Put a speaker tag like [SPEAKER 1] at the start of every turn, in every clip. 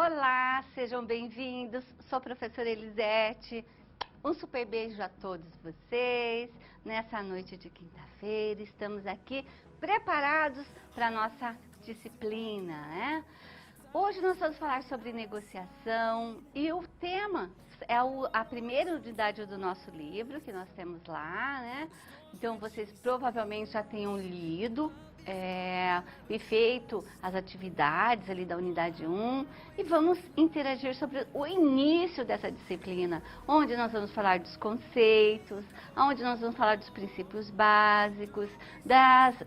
[SPEAKER 1] Olá, sejam bem-vindos. Sou a professora Elisete. Um super beijo a todos vocês. Nessa noite de quinta-feira, estamos aqui preparados para a nossa disciplina, né? Hoje nós vamos falar sobre negociação e o tema é a primeira unidade do nosso livro que nós temos lá, né? Então vocês provavelmente já tenham lido e feito as atividades ali da unidade 1 e vamos interagir sobre o início dessa disciplina, onde nós vamos falar dos conceitos, onde nós vamos falar dos princípios básicos,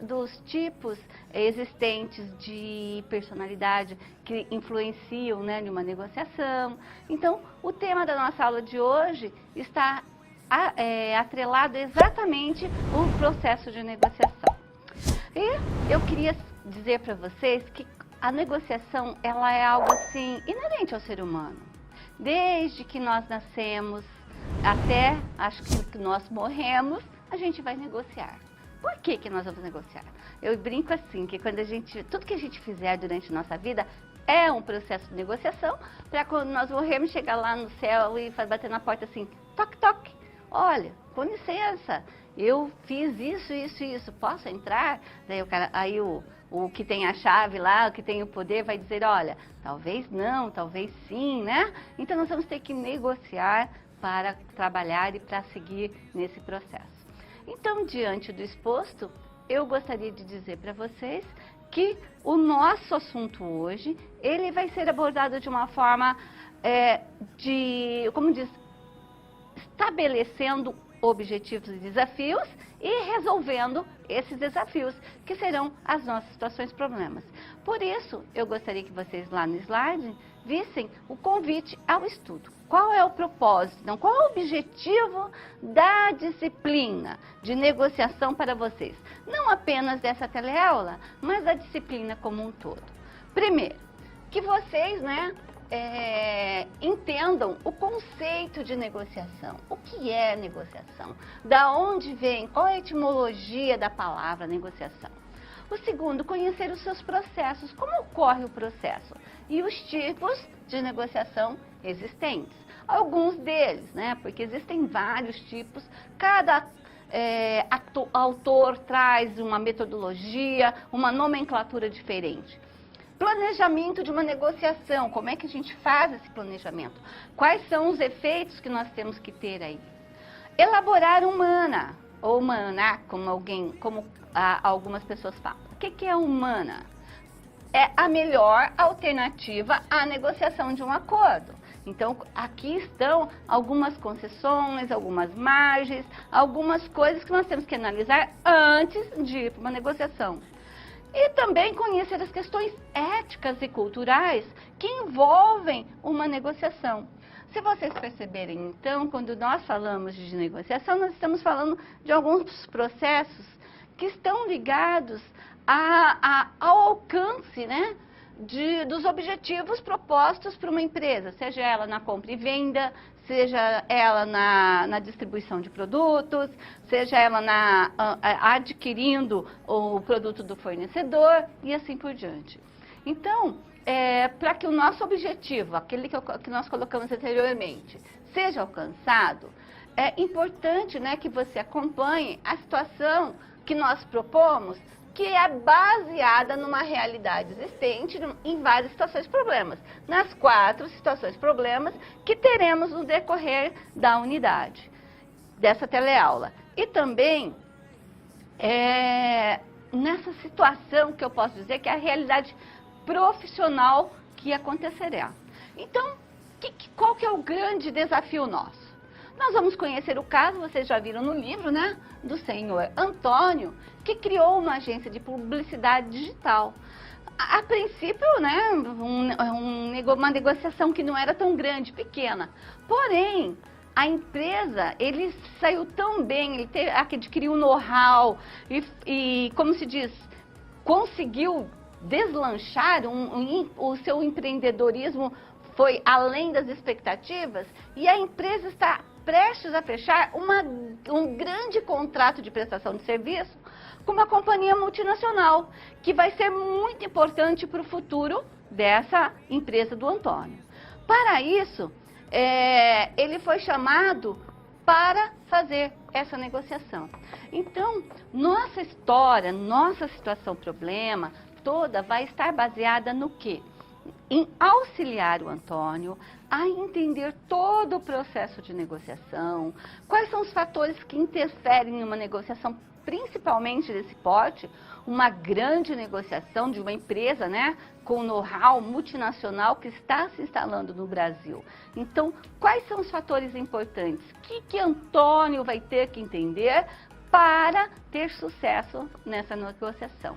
[SPEAKER 1] dos tipos existentes de personalidade que influenciam, né, numa negociação. Então, o tema da nossa aula de hoje está atrelado exatamente ao processo de negociação. E eu queria dizer para vocês que a negociação, ela é algo assim inerente ao ser humano. Desde que nós nascemos até, acho que nós morremos, a gente vai negociar. Por que que nós vamos negociar? Eu brinco assim, que tudo que a gente fizer durante a nossa vida é um processo de negociação, para quando nós morrermos, chegar lá no céu e bater na porta assim, toque, toque. Olha, com licença, eu fiz isso, posso entrar? Daí o que tem a chave lá, o que tem o poder, vai dizer, olha, talvez não, talvez sim, né? Então nós vamos ter que negociar para trabalhar e para seguir nesse processo. Então, diante do exposto, eu gostaria de dizer para vocês que o nosso assunto hoje, ele vai ser abordado de uma forma estabelecendo objetivos e desafios e resolvendo esses desafios, que serão as nossas situações e problemas. Por isso, eu gostaria que vocês lá no slide vissem o convite ao estudo. Qual é o propósito? Então, qual é o objetivo da disciplina de negociação para vocês? Não apenas dessa teleaula, mas da disciplina como um todo. Primeiro, que vocês, entendam o conceito de negociação. O que é negociação? Da onde vem? Qual é a etimologia da palavra negociação? O segundo, conhecer os seus processos. Como ocorre o processo? E os tipos de negociação existentes. Alguns deles, porque existem vários tipos. Cada autor traz uma metodologia, uma nomenclatura diferente. Planejamento de uma negociação, como é que a gente faz esse planejamento? Quais são os efeitos que nós temos que ter aí? Elaborar um MANA, ou MANA, como algumas pessoas falam. O que é um MANA? É a melhor alternativa à negociação de um acordo. Então, aqui estão algumas concessões, algumas margens, algumas coisas que nós temos que analisar antes de ir para uma negociação. E também conhecer as questões éticas e culturais que envolvem uma negociação. Se vocês perceberem, então, quando nós falamos de negociação, nós estamos falando de alguns processos que estão ligados ao alcance, dos objetivos propostos para uma empresa, seja ela na compra e venda, seja ela na distribuição de produtos, seja ela adquirindo o produto do fornecedor e assim por diante. Então, para que o nosso objetivo, aquele que nós colocamos anteriormente, seja alcançado, é importante que você acompanhe a situação que nós propomos, que é baseada numa realidade existente em várias situações problemas, nas 4 situações problemas que teremos no decorrer da unidade, dessa teleaula. E também, nessa situação que eu posso dizer que é a realidade profissional que acontecerá. Então, qual que é o grande desafio nosso? Nós vamos conhecer o caso, vocês já viram no livro, do senhor Antônio, que criou uma agência de publicidade digital. A princípio, uma negociação que não era tão grande, pequena. Porém, a empresa, ele saiu tão bem, ele adquiriu know-how e, como se diz, conseguiu deslanchar o seu empreendedorismo foi além das expectativas e a empresa está prestes a fechar um grande contrato de prestação de serviço com uma companhia multinacional, que vai ser muito importante para o futuro dessa empresa do Antônio. Para isso, ele foi chamado para fazer essa negociação. Então, nossa história, nossa situação problema toda vai estar baseada no quê? Em auxiliar o Antônio a entender todo o processo de negociação, quais são os fatores que interferem em uma negociação, principalmente desse porte, uma grande negociação de uma empresa, né, com know-how multinacional que está se instalando no Brasil. Então, quais são os fatores importantes? O que Antônio vai ter que entender para ter sucesso nessa negociação?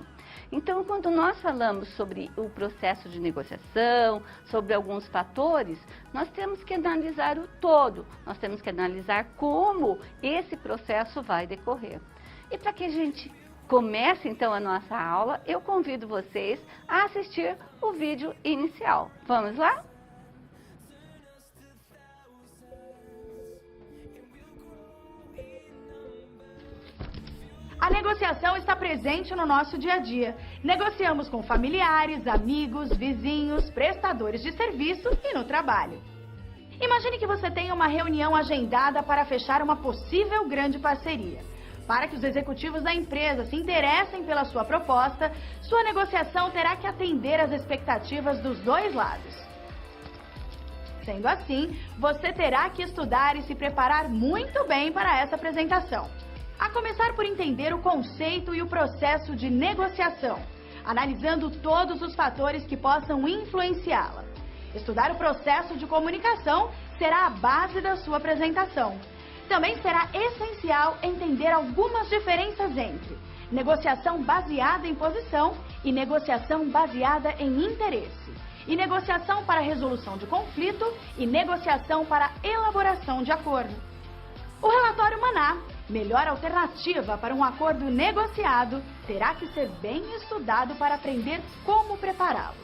[SPEAKER 1] Então, quando nós falamos sobre o processo de negociação, sobre alguns fatores, nós temos que analisar o todo, nós temos que analisar como esse processo vai decorrer. E para que a gente comece então a nossa aula, eu convido vocês a assistir o vídeo inicial. Vamos lá?
[SPEAKER 2] A negociação está presente no nosso dia a dia. Negociamos com familiares, amigos, vizinhos, prestadores de serviço e no trabalho. Imagine que você tenha uma reunião agendada para fechar uma possível grande parceria. Para que os executivos da empresa se interessem pela sua proposta, sua negociação terá que atender às expectativas dos dois lados. Sendo assim, você terá que estudar e se preparar muito bem para essa apresentação. A começar por entender o conceito e o processo de negociação, analisando todos os fatores que possam influenciá-la. Estudar o processo de comunicação será a base da sua apresentação. Também será essencial entender algumas diferenças entre negociação baseada em posição e negociação baseada em interesse, e negociação para resolução de conflito e negociação para elaboração de acordo. O relatório Maná, melhor alternativa para um acordo negociado, terá que ser bem estudado para aprender como prepará-lo.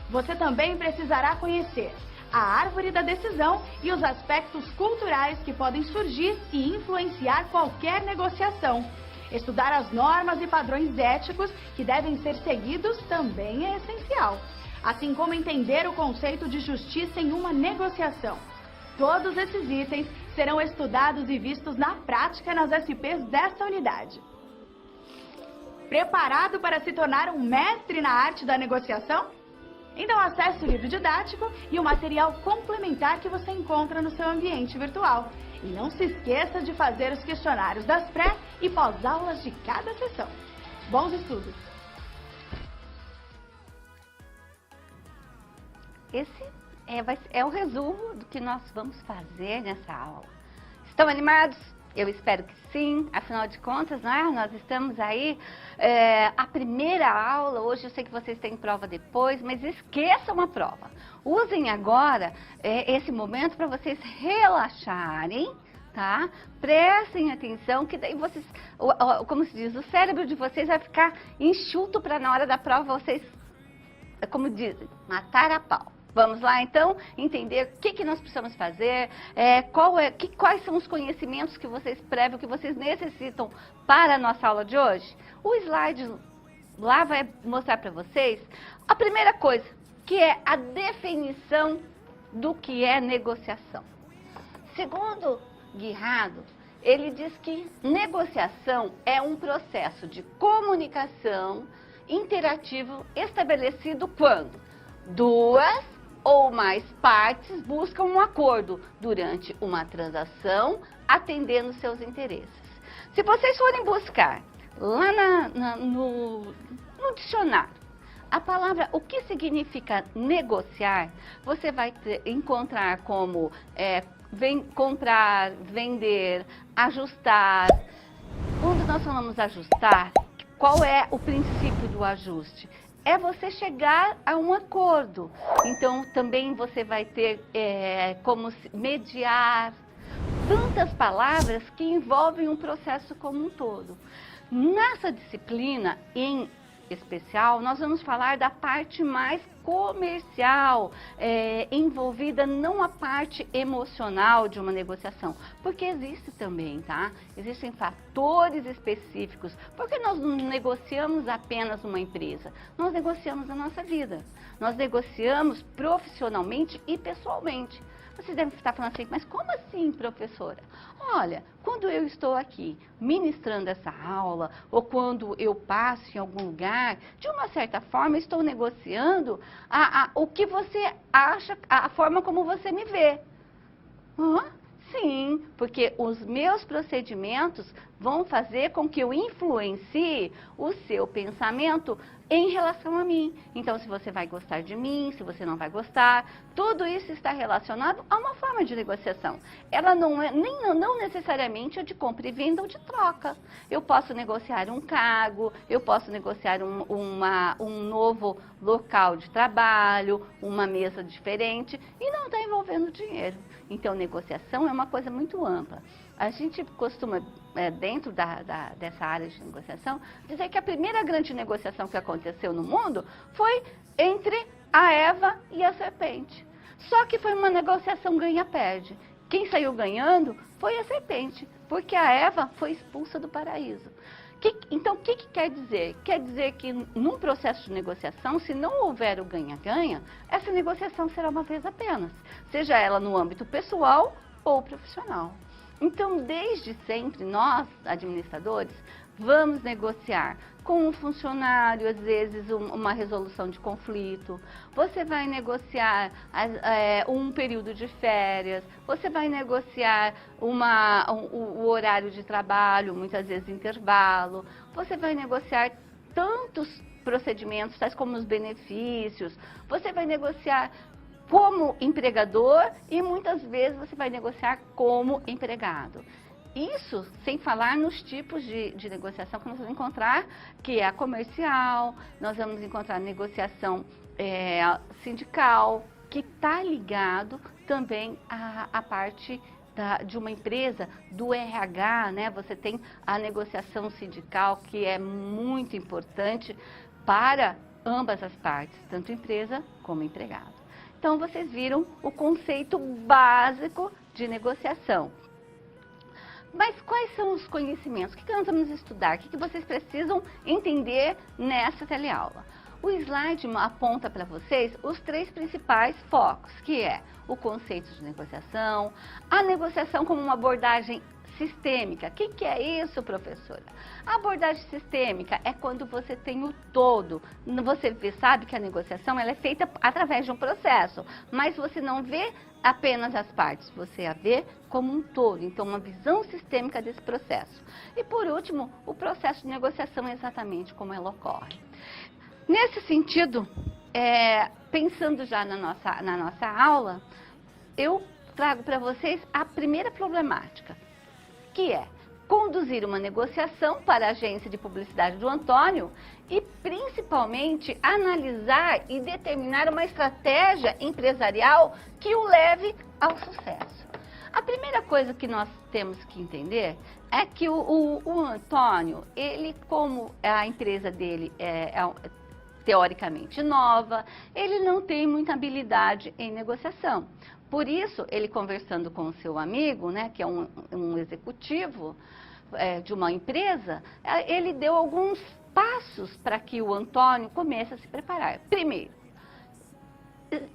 [SPEAKER 2] Você também precisará conhecer a árvore da decisão e os aspectos culturais que podem surgir e influenciar qualquer negociação. Estudar as normas e padrões éticos que devem ser seguidos também é essencial, assim como entender o conceito de justiça em uma negociação. Todos esses itens serão estudados e vistos na prática nas SPs desta unidade. Preparado para se tornar um mestre na arte da negociação? Então acesse o livro didático e o material complementar que você encontra no seu ambiente virtual. E não se esqueça de fazer os questionários das pré- e pós-aulas de cada sessão. Bons estudos!
[SPEAKER 1] Esse é o resumo do que nós vamos fazer nessa aula. Estão animados? Eu espero que sim, afinal de contas, né, nós estamos aí, a primeira aula, hoje eu sei que vocês têm prova depois, mas esqueçam a prova. Usem agora esse momento para vocês relaxarem, tá? Prestem atenção, que daí vocês, como se diz, o cérebro de vocês vai ficar enxuto para na hora da prova vocês, como dizem, matar a pau. Vamos lá, então, entender o que nós precisamos fazer, quais são os conhecimentos que vocês prévios, que vocês necessitam para a nossa aula de hoje. O slide lá vai mostrar para vocês a primeira coisa, que é a definição do que é negociação. Segundo Guirado, ele diz que negociação é um processo de comunicação interativo estabelecido quando duas ou mais partes buscam um acordo durante uma transação, atendendo seus interesses. Se vocês forem buscar lá no dicionário a palavra, o que significa negociar, você vai encontrar como comprar, vender, ajustar. Quando nós falamos ajustar, qual é o princípio do ajuste? É você chegar a um acordo. Então, também você vai ter como mediar, tantas palavras que envolvem um processo como um todo. Nessa disciplina, em especial, nós vamos falar da parte mais comercial envolvida, não a parte emocional de uma negociação, porque existe também, tá? Existem fatores específicos, porque nós não negociamos apenas uma empresa, nós negociamos a nossa vida, nós negociamos profissionalmente e pessoalmente. Vocês devem estar falando assim, mas como assim, professora? Olha, quando eu estou aqui ministrando essa aula, ou quando eu passo em algum lugar, de uma certa forma estou negociando o que você acha, a forma como você me vê. Sim, porque os meus procedimentos vão fazer com que eu influencie o seu pensamento em relação a mim. Então, se você vai gostar de mim, se você não vai gostar, tudo isso está relacionado a uma forma de negociação. Ela não é não necessariamente a de compra e venda ou de troca. Eu posso negociar um cargo, eu posso negociar um novo local de trabalho, uma mesa diferente e não está envolvendo dinheiro. Então, negociação é uma coisa muito ampla. A gente costuma, dentro dessa área de negociação, dizer que a primeira grande negociação que aconteceu no mundo foi entre a Eva e a serpente. Só que foi uma negociação ganha-perde. Quem saiu ganhando foi a serpente, porque a Eva foi expulsa do paraíso. Então, o que quer dizer? Quer dizer que num processo de negociação, se não houver o ganha-ganha, essa negociação será uma vez apenas, seja ela no âmbito pessoal ou profissional. Então, desde sempre, nós, administradores, vamos negociar com um funcionário, às vezes, uma resolução de conflito. Você vai negociar um período de férias, você vai negociar o horário de trabalho, muitas vezes intervalo. Você vai negociar tantos procedimentos, tais como os benefícios. Você vai negociar como empregador e muitas vezes você vai negociar como empregado. Isso sem falar nos tipos de negociação que nós vamos encontrar, que é a comercial, nós vamos encontrar negociação sindical, que está ligado também à parte de uma empresa, do RH, né? Você tem a negociação sindical, que é muito importante para ambas as partes, tanto empresa como empregado. Então, vocês viram o conceito básico de negociação. Mas quais são os conhecimentos? O que nós vamos estudar? O que vocês precisam entender nessa teleaula? O slide aponta para vocês os 3 principais focos, que é o conceito de negociação, a negociação como uma abordagem sistêmica. O que é isso, professora? A abordagem sistêmica é quando você tem o todo. Você sabe que a negociação ela é feita através de um processo, mas você não vê apenas as partes, você a vê como um todo. Então, uma visão sistêmica desse processo. E, por último, o processo de negociação é exatamente como ela ocorre. Nesse sentido, pensando já na nossa aula, eu trago para vocês a primeira problemática, que é conduzir uma negociação para a agência de publicidade do Antônio e, principalmente, analisar e determinar uma estratégia empresarial que o leve ao sucesso. A primeira coisa que nós temos que entender é que o Antônio, ele, como a empresa dele é teoricamente nova, ele não tem muita habilidade em negociação. Por isso, ele conversando com o seu amigo, né, que é um executivo de uma empresa, ele deu alguns passos para que o Antônio comece a se preparar. Primeiro,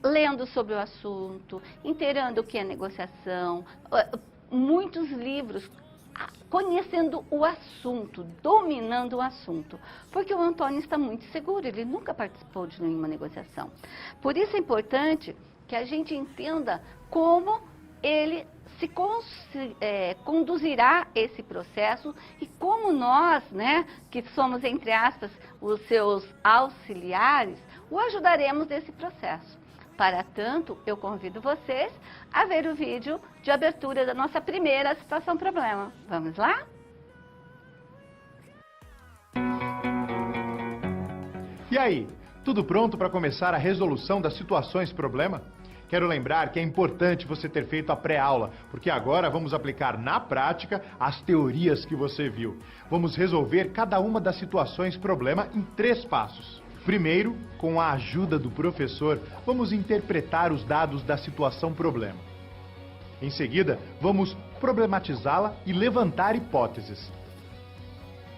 [SPEAKER 1] lendo sobre o assunto, inteirando o que é negociação, muitos livros, conhecendo o assunto, dominando o assunto, porque o Antônio está muito seguro, ele nunca participou de nenhuma negociação. Por isso é importante que a gente entenda como ele se conduzirá esse processo e como nós, né, que somos, entre aspas, os seus auxiliares, o ajudaremos nesse processo. Para tanto, eu convido vocês a ver o vídeo de abertura da nossa primeira situação problema. Vamos lá?
[SPEAKER 3] E aí, tudo pronto para começar a resolução das situações problema? Quero lembrar que é importante você ter feito a pré-aula, porque agora vamos aplicar na prática as teorias que você viu. Vamos resolver cada uma das situações problema em 3 passos. Primeiro, com a ajuda do professor, vamos interpretar os dados da situação problema. Em seguida, vamos problematizá-la e levantar hipóteses.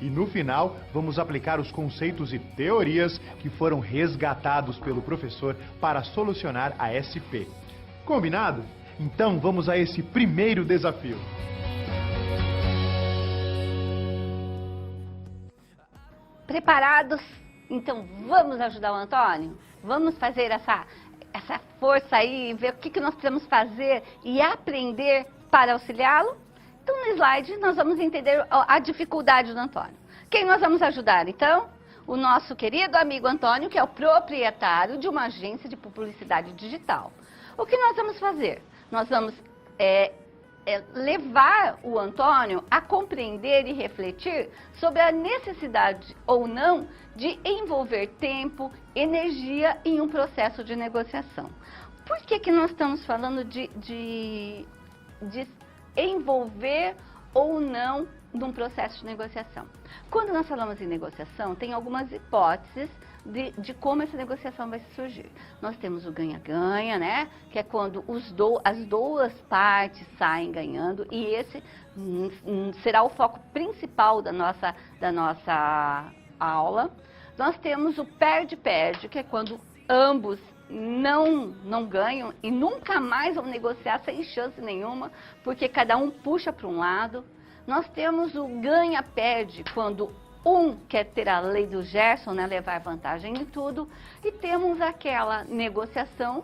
[SPEAKER 3] E no final, vamos aplicar os conceitos e teorias que foram resgatados pelo professor para solucionar a SP. Combinado? Então vamos a esse primeiro desafio.
[SPEAKER 1] Preparados? Então vamos ajudar o Antônio? Vamos fazer essa força aí, ver o que nós precisamos fazer e aprender para auxiliá-lo? Então no slide nós vamos entender a dificuldade do Antônio. Quem nós vamos ajudar então? O nosso querido amigo Antônio, que é o proprietário de uma agência de publicidade digital. O que nós vamos fazer? Nós vamos levar o Antônio a compreender e refletir sobre a necessidade ou não de envolver tempo, energia em um processo de negociação. Por que nós estamos falando de envolver ou não num processo de negociação? Quando nós falamos em negociação, tem algumas hipóteses de como essa negociação vai surgir. Nós temos o ganha-ganha, né? Que é quando as duas partes saem ganhando, e esse será o foco principal da nossa aula. Nós temos o perde-perde, que é quando ambos não ganham e nunca mais vão negociar sem chance nenhuma, porque cada um puxa para um lado. Nós temos o ganha-perde, quando um quer ter a lei do Gerson, né, levar vantagem em tudo, e temos aquela negociação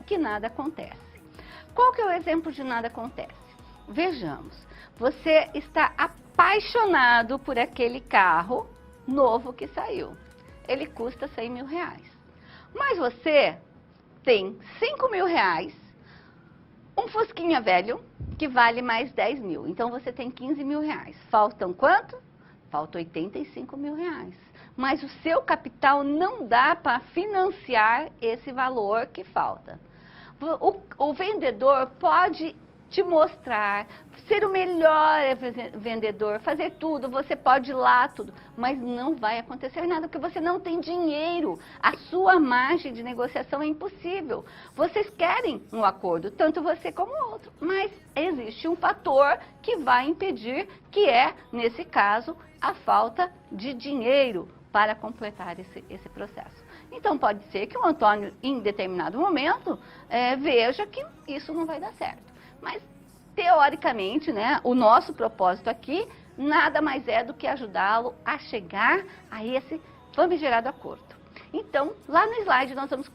[SPEAKER 1] que nada acontece. Qual que é o exemplo de nada acontece? Vejamos, você está apaixonado por aquele carro novo que saiu. Ele custa 100 mil reais. Mas você tem 5 mil reais, um Fusquinha velho, que vale mais 10 mil. Então você tem 15 mil reais. Faltam quanto? Falta 85 mil reais. Mas o seu capital não dá para financiar esse valor que falta. O vendedor pode te mostrar, ser o melhor vendedor, fazer tudo, você pode ir lá, tudo, mas não vai acontecer nada, porque você não tem dinheiro. A sua margem de negociação é impossível. Vocês querem um acordo, tanto você como o outro, mas existe um fator que vai impedir, que é, nesse caso, a falta de dinheiro para completar esse processo. Então, pode ser que o Antônio, em determinado momento, veja que isso não vai dar certo. Mas, teoricamente, né, o nosso propósito aqui nada mais é do que ajudá-lo a chegar a esse famigerado acordo. Então, lá no slide nós vamos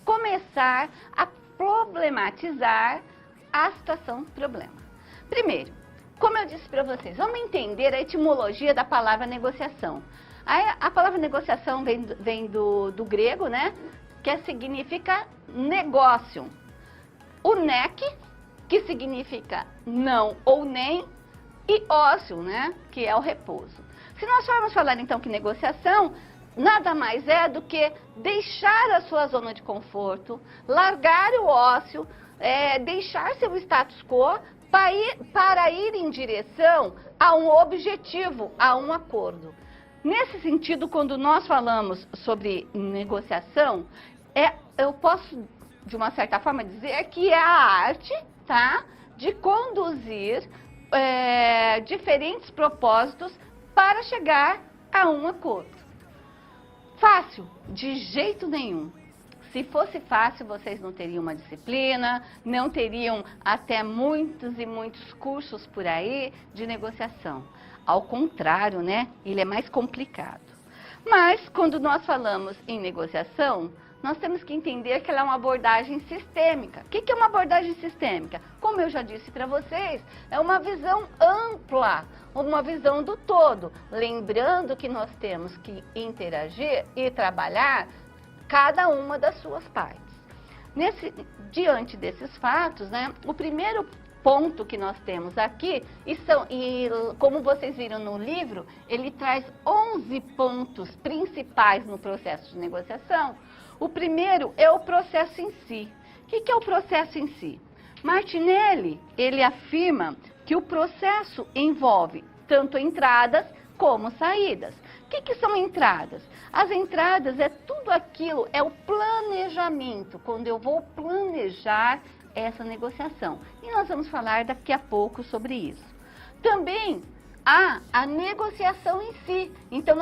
[SPEAKER 1] começar a problematizar a situação problema. Primeiro, como eu disse para vocês, vamos entender a etimologia da palavra negociação. A palavra negociação vem do grego, né, que significa negócio. O nec, que significa não ou nem, e ócio, né, que é o repouso. Se nós formos falar então que negociação nada mais é do que deixar a sua zona de conforto, largar o ócio, deixar seu status quo para ir em direção a um objetivo, a um acordo. Nesse sentido, quando nós falamos sobre negociação, eu posso, de uma certa forma, dizer que é a arte, tá, de conduzir diferentes propósitos para chegar a um acordo. Fácil? De jeito nenhum. Se fosse fácil, vocês não teriam uma disciplina, não teriam até muitos e muitos cursos por aí de negociação. Ao contrário, né? Ele é mais complicado. Mas, quando nós falamos em negociação, nós temos que entender que ela é uma abordagem sistêmica. O que é uma abordagem sistêmica? Como eu já disse para vocês, é uma visão ampla, uma visão do todo. Lembrando que nós temos que interagir e trabalhar cada uma das suas partes. Diante desses fatos, né, o primeiro ponto que nós temos aqui, e como vocês viram no livro, ele traz 11 pontos principais no processo de negociação. O primeiro é o processo em si. O que é o processo em si? Martinelli, ele afirma que o processo envolve tanto entradas como saídas. que são entradas? As entradas é tudo aquilo, é o planejamento, quando eu vou planejar essa negociação. E nós vamos falar daqui a pouco sobre isso. Também há a negociação em si. Então,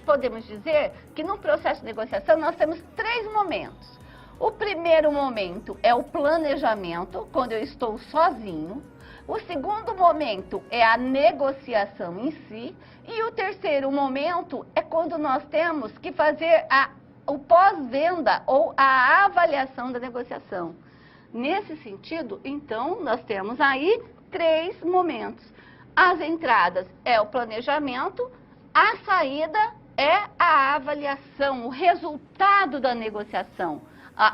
[SPEAKER 1] podemos dizer que no processo de negociação nós temos 3 momentos. O primeiro momento é o planejamento, quando eu estou sozinho. O segundo momento é a negociação em si. E o terceiro momento é quando nós temos que fazer o pós-venda ou a avaliação da negociação. Nesse sentido, então, nós temos aí 3 momentos. As entradas é o planejamento, a saída é a avaliação, o resultado da negociação,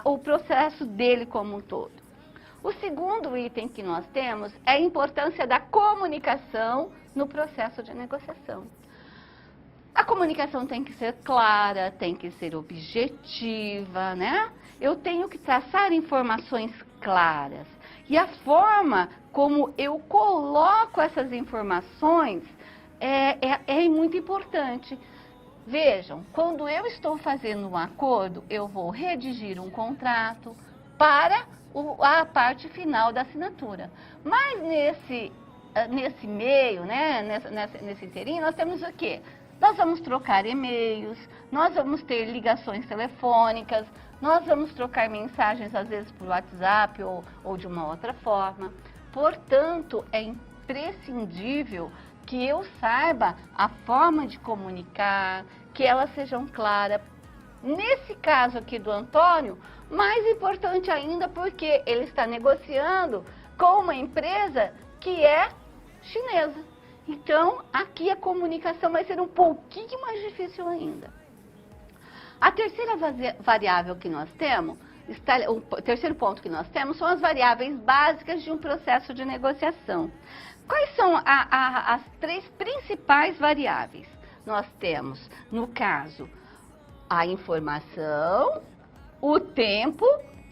[SPEAKER 1] o processo dele como um todo. O segundo item que nós temos é a importância da comunicação no processo de negociação. A comunicação tem que ser clara, tem que ser objetiva, né? Eu tenho que traçar informações claras. E a forma como eu coloco essas informações é muito importante. Vejam, quando eu estou fazendo um acordo, eu vou redigir um contrato para a parte final da assinatura. Mas nesse meio, né, nesse inteirinho, nós temos o quê? Nós vamos trocar e-mails, nós vamos ter ligações telefônicas, nós vamos trocar mensagens, às vezes, por WhatsApp ou de uma outra forma. Portanto, é imprescindível que eu saiba a forma de comunicar, que elas sejam claras. Nesse caso aqui do Antônio, mais importante ainda porque ele está negociando com uma empresa que é chinesa. Então, aqui a comunicação vai ser um pouquinho mais difícil ainda. A terceira variável que nós temos, o terceiro ponto que nós temos, são as variáveis básicas de um processo de negociação. Quais são as 3 principais variáveis? Nós temos, no caso, a informação, o tempo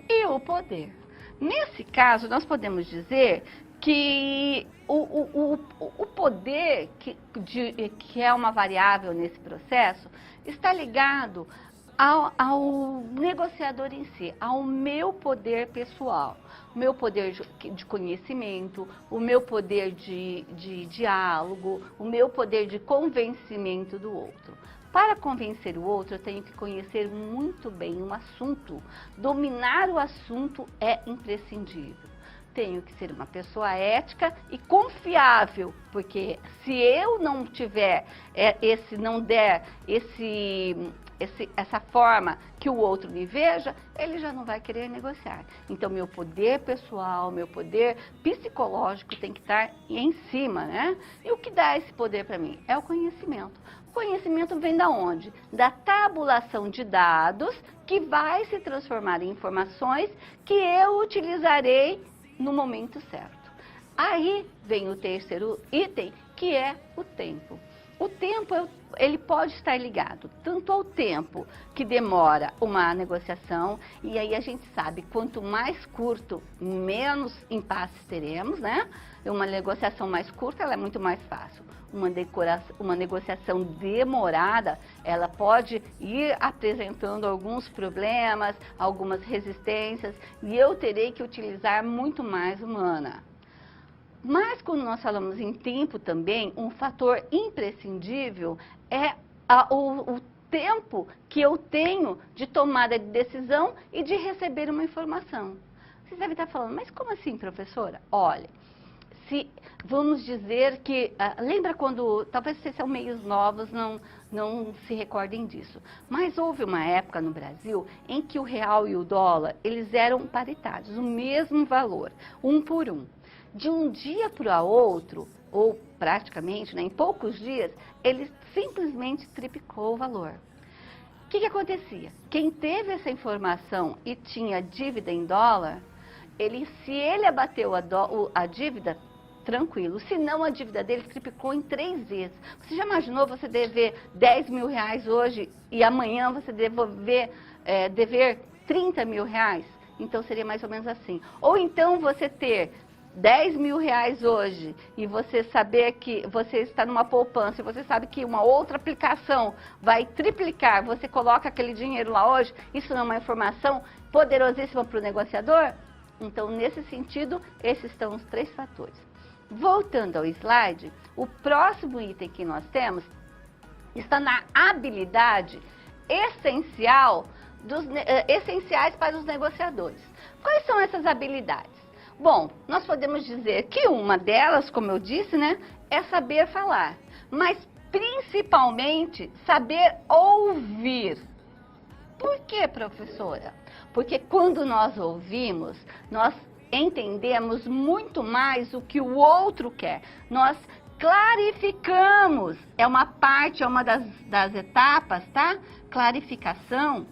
[SPEAKER 1] e o poder. Nesse caso, nós podemos dizer que o poder, que é uma variável nesse processo, está ligado ao negociador em si, ao meu poder pessoal, o meu poder de conhecimento, o meu poder de diálogo, o meu poder de convencimento do outro. Para convencer o outro, eu tenho que conhecer muito bem um assunto. Dominar o assunto é imprescindível. Tenho que ser uma pessoa ética e confiável, porque se eu não tiver essa forma que o outro me veja, ele já não vai querer negociar. Então, meu poder pessoal, meu poder psicológico tem que estar em cima, né? E o que dá esse poder para mim? É o conhecimento. O conhecimento vem da onde? Da tabulação de dados, que vai se transformar em informações que eu utilizarei no momento certo. Aí vem o terceiro item, que é o tempo. O tempo, ele pode estar ligado tanto ao tempo que demora uma negociação, e aí a gente sabe, quanto mais curto, menos impasses teremos, né? Uma negociação mais curta, ela é muito mais fácil. Uma negociação demorada, ela pode ir apresentando alguns problemas, algumas resistências, e eu terei que utilizar muito mais humana. Mas quando nós falamos em tempo também, um fator imprescindível é o tempo que eu tenho de tomada de decisão e de receber uma informação. Vocês devem estar falando, mas como assim, professora? Olha, vamos dizer que, lembra quando, talvez vocês são meios novos, não se recordem disso, mas houve uma época no Brasil em que o real e o dólar, eles eram paritários, o mesmo valor, 1 por 1. De um dia para o outro, ou praticamente, né, em poucos dias, ele simplesmente triplicou o valor. O que acontecia? Quem teve essa informação e tinha dívida em dólar, se ele abateu a dívida, tranquilo. Se não, a dívida dele triplicou em 3 vezes. Você já imaginou você dever 10 mil reais hoje e amanhã você dever 30 mil reais? Então, seria mais ou menos assim. Ou então, você ter 10 mil reais hoje e você saber que você está numa poupança e você sabe que uma outra aplicação vai triplicar, você coloca aquele dinheiro lá hoje, isso não é uma informação poderosíssima para o negociador? Então, nesse sentido, esses são os 3 fatores. Voltando ao slide, o próximo item que nós temos está na habilidade essenciais para os negociadores. Quais são essas habilidades? Bom, nós podemos dizer que uma delas, como eu disse, né, é saber falar, mas principalmente saber ouvir. Por quê, professora? Porque quando nós ouvimos, nós entendemos muito mais o que o outro quer. Nós clarificamos, é uma das etapas, tá? Clarificação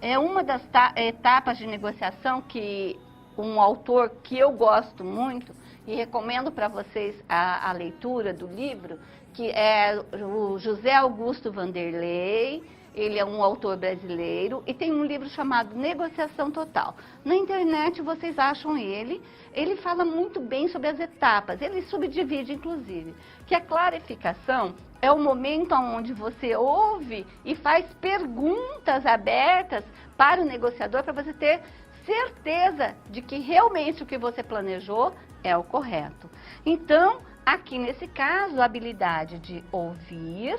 [SPEAKER 1] é uma das etapas de negociação que um autor que eu gosto muito e recomendo para vocês a leitura do livro, que é o José Augusto Vanderlei. Ele é um autor brasileiro e tem um livro chamado Negociação Total. Na internet vocês acham ele. Ele fala muito bem sobre as etapas. Ele subdivide, inclusive, que a clarificação é o momento onde você ouve e faz perguntas abertas para o negociador para você ter certeza de que realmente o que você planejou é o correto. Então, aqui nesse caso, a habilidade de ouvir,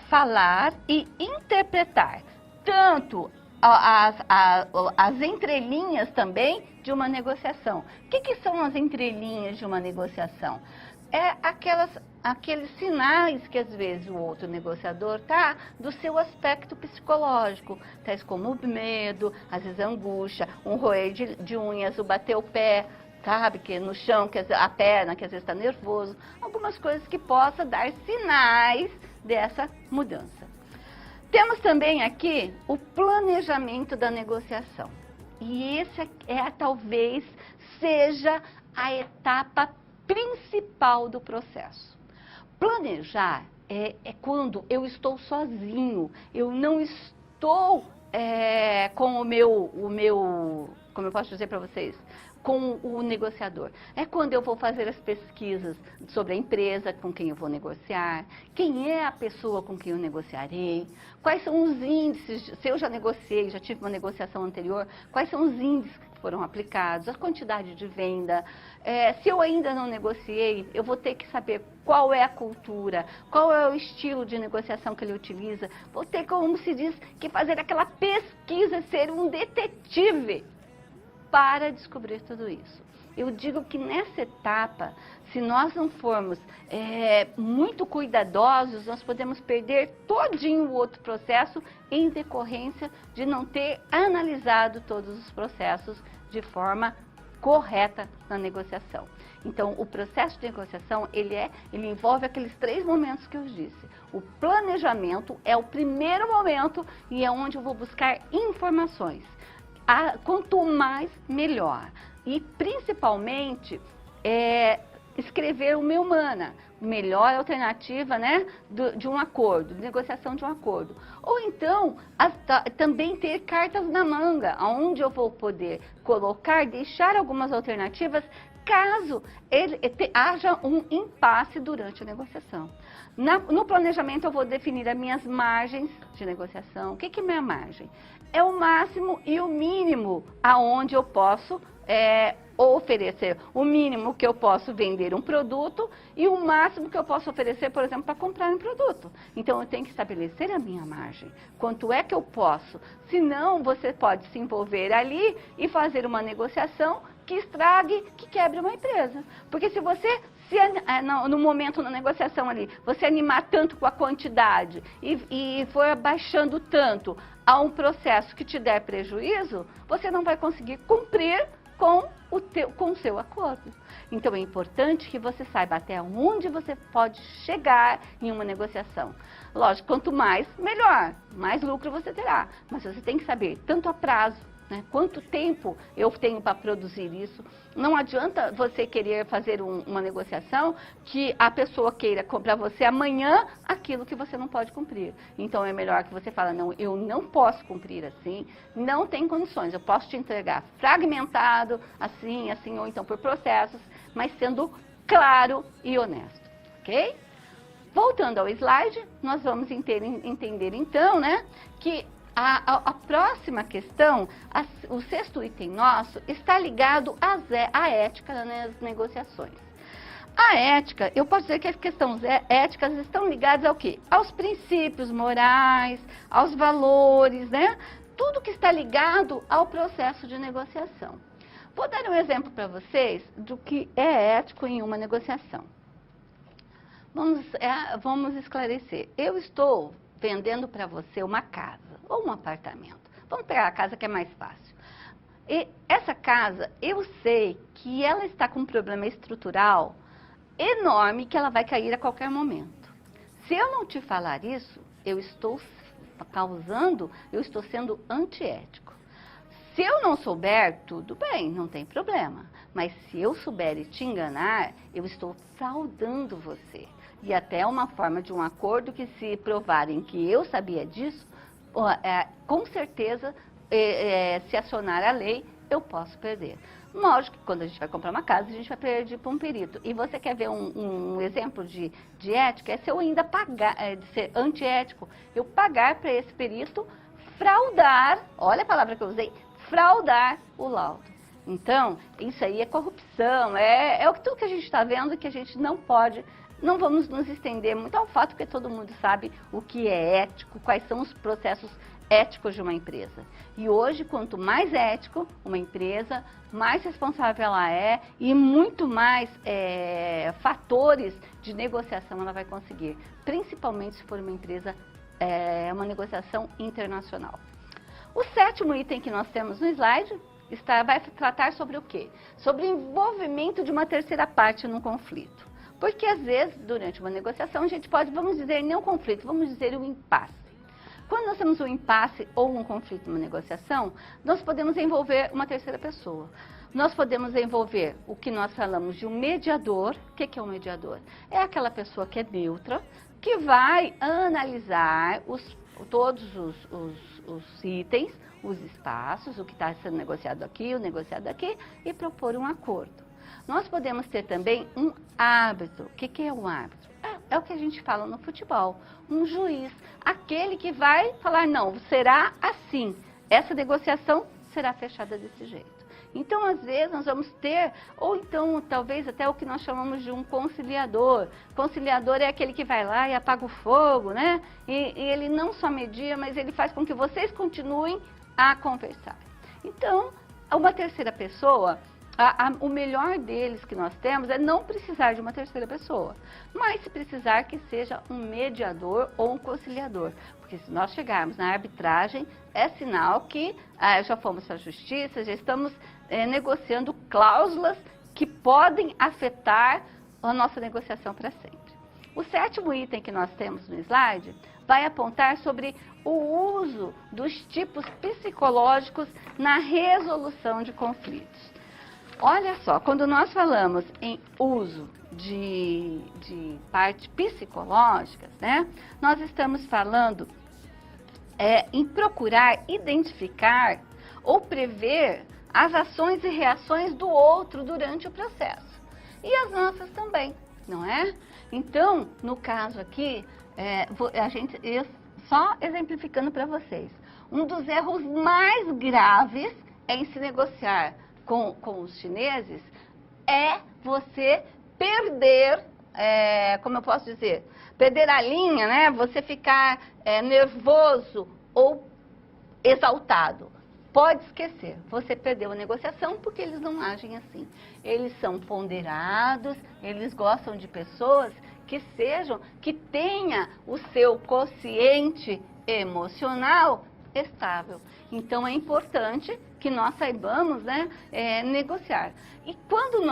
[SPEAKER 1] falar e interpretar, tanto as entrelinhas também de uma negociação. O que são as entrelinhas de uma negociação? É aqueles sinais que às vezes o outro negociador tá do seu aspecto psicológico, tais como o medo, às vezes a angústia, um roer de unhas, o bater o pé, sabe, que no chão, que a perna, que às vezes está nervoso, algumas coisas que possam dar sinais dessa mudança. Temos também aqui o planejamento da negociação. E esse talvez seja a etapa principal do processo. Planejar é quando eu estou sozinho, eu não estou com o meu, como eu posso dizer para vocês, com o negociador. É quando eu vou fazer as pesquisas sobre a empresa com quem eu vou negociar, quem é a pessoa com quem eu negociarei, quais são os índices, se eu já negociei, já tive uma negociação anterior, quais são os índices que foram aplicados, a quantidade de venda. Se eu ainda não negociei, eu vou ter que saber qual é a cultura, qual é o estilo de negociação que ele utiliza. Vou ter, como se diz, que fazer aquela pesquisa, ser um detetive para descobrir tudo isso. Eu digo que nessa etapa, se nós não formos muito cuidadosos, nós podemos perder todinho o outro processo em decorrência de não ter analisado todos os processos de forma correta na negociação. Então, o processo de negociação, ele envolve aqueles 3 momentos que eu disse. O planejamento é o primeiro momento e é onde eu vou buscar informações. Quanto mais, melhor. E, principalmente, escrever uma humana, melhor alternativa, né, de um acordo, de negociação de um acordo. Ou então, também ter cartas na manga, onde eu vou poder colocar, deixar algumas alternativas, caso haja um impasse durante a negociação. No planejamento, eu vou definir as minhas margens de negociação. O que é minha margem? É o máximo e o mínimo aonde eu posso oferecer. O mínimo que eu posso vender um produto e o máximo que eu posso oferecer, por exemplo, para comprar um produto. Então, eu tenho que estabelecer a minha margem. Quanto é que eu posso? Senão, você pode se envolver ali e fazer uma negociação que estrague, que quebre uma empresa. Porque se você, no momento da negociação ali, você animar tanto com a quantidade e for abaixando tanto a um processo que te der prejuízo, você não vai conseguir cumprir com o seu acordo. Então, é importante que você saiba até onde você pode chegar em uma negociação. Lógico, quanto mais, melhor, mais lucro você terá. Mas você tem que saber tanto a prazo, né? Quanto tempo eu tenho para produzir isso? Não adianta você querer fazer uma negociação que a pessoa queira comprar você amanhã aquilo que você não pode cumprir. Então é melhor que você fale, não, eu não posso cumprir assim, não tem condições, eu posso te entregar fragmentado, assim, assim, ou então por processos, mas sendo claro e honesto, ok? Voltando ao slide, nós vamos entender então, né, que a próxima questão, o sexto item nosso, está ligado à ética nas negociações. A ética, eu posso dizer que as questões éticas estão ligadas ao quê? Aos princípios morais, aos valores, né? Tudo que está ligado ao processo de negociação. Vou dar um exemplo para vocês do que é ético em uma negociação. Vamos esclarecer. Eu estou vendendo para você uma casa ou um apartamento. Vamos pegar a casa que é mais fácil. E essa casa, eu sei que ela está com um problema estrutural enorme que ela vai cair a qualquer momento. Se eu não te falar isso, eu estou sendo antiético. Se eu não souber, tudo bem, não tem problema. Mas se eu souber e te enganar, eu estou fraudando você. E até uma forma de um acordo que, se provarem que eu sabia disso, com certeza, se acionar a lei, eu posso perder. Lógico que quando a gente vai comprar uma casa, a gente vai pedir para um perito. E você quer ver um exemplo de ética? É se eu ainda pagar, de ser antiético, eu pagar para esse perito fraudar, olha a palavra que eu usei, fraudar o laudo. Então, isso aí é corrupção, tudo que a gente está vendo que a gente não pode. Não vamos nos estender muito ao fato que todo mundo sabe o que é ético, quais são os processos éticos de uma empresa. E hoje, quanto mais ético uma empresa, mais responsável ela é e muito mais fatores de negociação ela vai conseguir, principalmente se for uma empresa, uma negociação internacional. O sétimo item que nós temos no slide vai tratar sobre o quê? Sobre o envolvimento de uma terceira parte num conflito. Porque, às vezes, durante uma negociação, a gente pode, vamos dizer, não conflito, vamos dizer um impasse. Quando nós temos um impasse ou um conflito numa negociação, nós podemos envolver uma terceira pessoa. Nós podemos envolver o que nós falamos de um mediador. O que é um mediador? É aquela pessoa que é neutra, que vai analisar todos os itens, os espaços, o que está sendo negociado aqui, o negociado aqui, e propor um acordo. Nós podemos ter também um árbitro. O que é um árbitro? É o que a gente fala no futebol, um juiz, aquele que vai falar, não, será assim, essa negociação será fechada desse jeito. Então, às vezes, nós vamos ter, ou então, talvez até o que nós chamamos de um conciliador. Conciliador é aquele que vai lá e apaga o fogo, né? E ele não só media, mas ele faz com que vocês continuem a conversar. Então, uma terceira pessoa, o melhor deles que nós temos é não precisar de uma terceira pessoa, mas se precisar que seja um mediador ou um conciliador. Porque se nós chegarmos na arbitragem, é sinal que já fomos para a justiça, já estamos negociando cláusulas que podem afetar a nossa negociação para sempre. O sétimo item que nós temos no slide vai apontar sobre o uso dos tipos psicológicos na resolução de conflitos. Olha só, quando nós falamos em uso de partes psicológicas, né, nós estamos falando em procurar identificar ou prever as ações e reações do outro durante o processo. E as nossas também, não é? Então, no caso aqui, eu só exemplificando para vocês, um dos erros mais graves em se negociar com os chineses é você perder, como eu posso dizer, perder a linha, né? Você ficar nervoso ou exaltado. Pode esquecer, você perdeu a negociação porque eles não agem assim. Eles são ponderados, eles gostam de pessoas que tenha o seu quociente emocional estável. Então, é importante que nós saibamos, né, negociar. E quando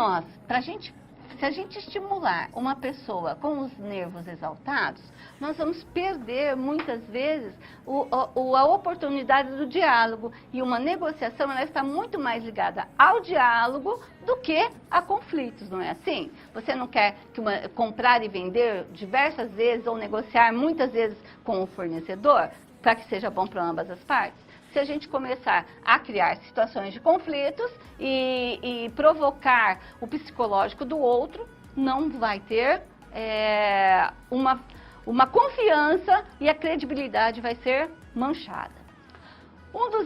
[SPEAKER 1] para a gente se a gente estimular uma pessoa com os nervos exaltados, nós vamos perder, muitas vezes, a oportunidade do diálogo. E uma negociação, ela está muito mais ligada ao diálogo do que a conflitos, não é assim? Você não quer comprar e vender diversas vezes ou negociar muitas vezes com o fornecedor para que seja bom para ambas as partes? Se a gente começar a criar situações de conflitos e provocar o psicológico do outro, não vai ter uma confiança e a credibilidade vai ser manchada.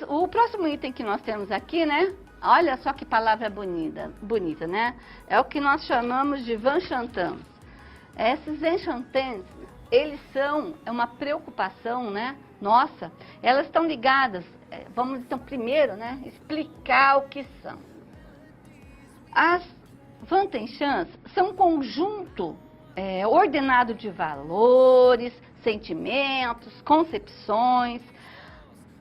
[SPEAKER 1] O próximo item que nós temos aqui, né? Olha só que palavra bonita, né? É o que nós chamamos de vanchantans. Esses vanchantans, eles são uma preocupação, né? Nossa, elas estão ligadas. Vamos então primeiro, né, explicar o que são. As vantenchans são um conjunto ordenado de valores, sentimentos, concepções.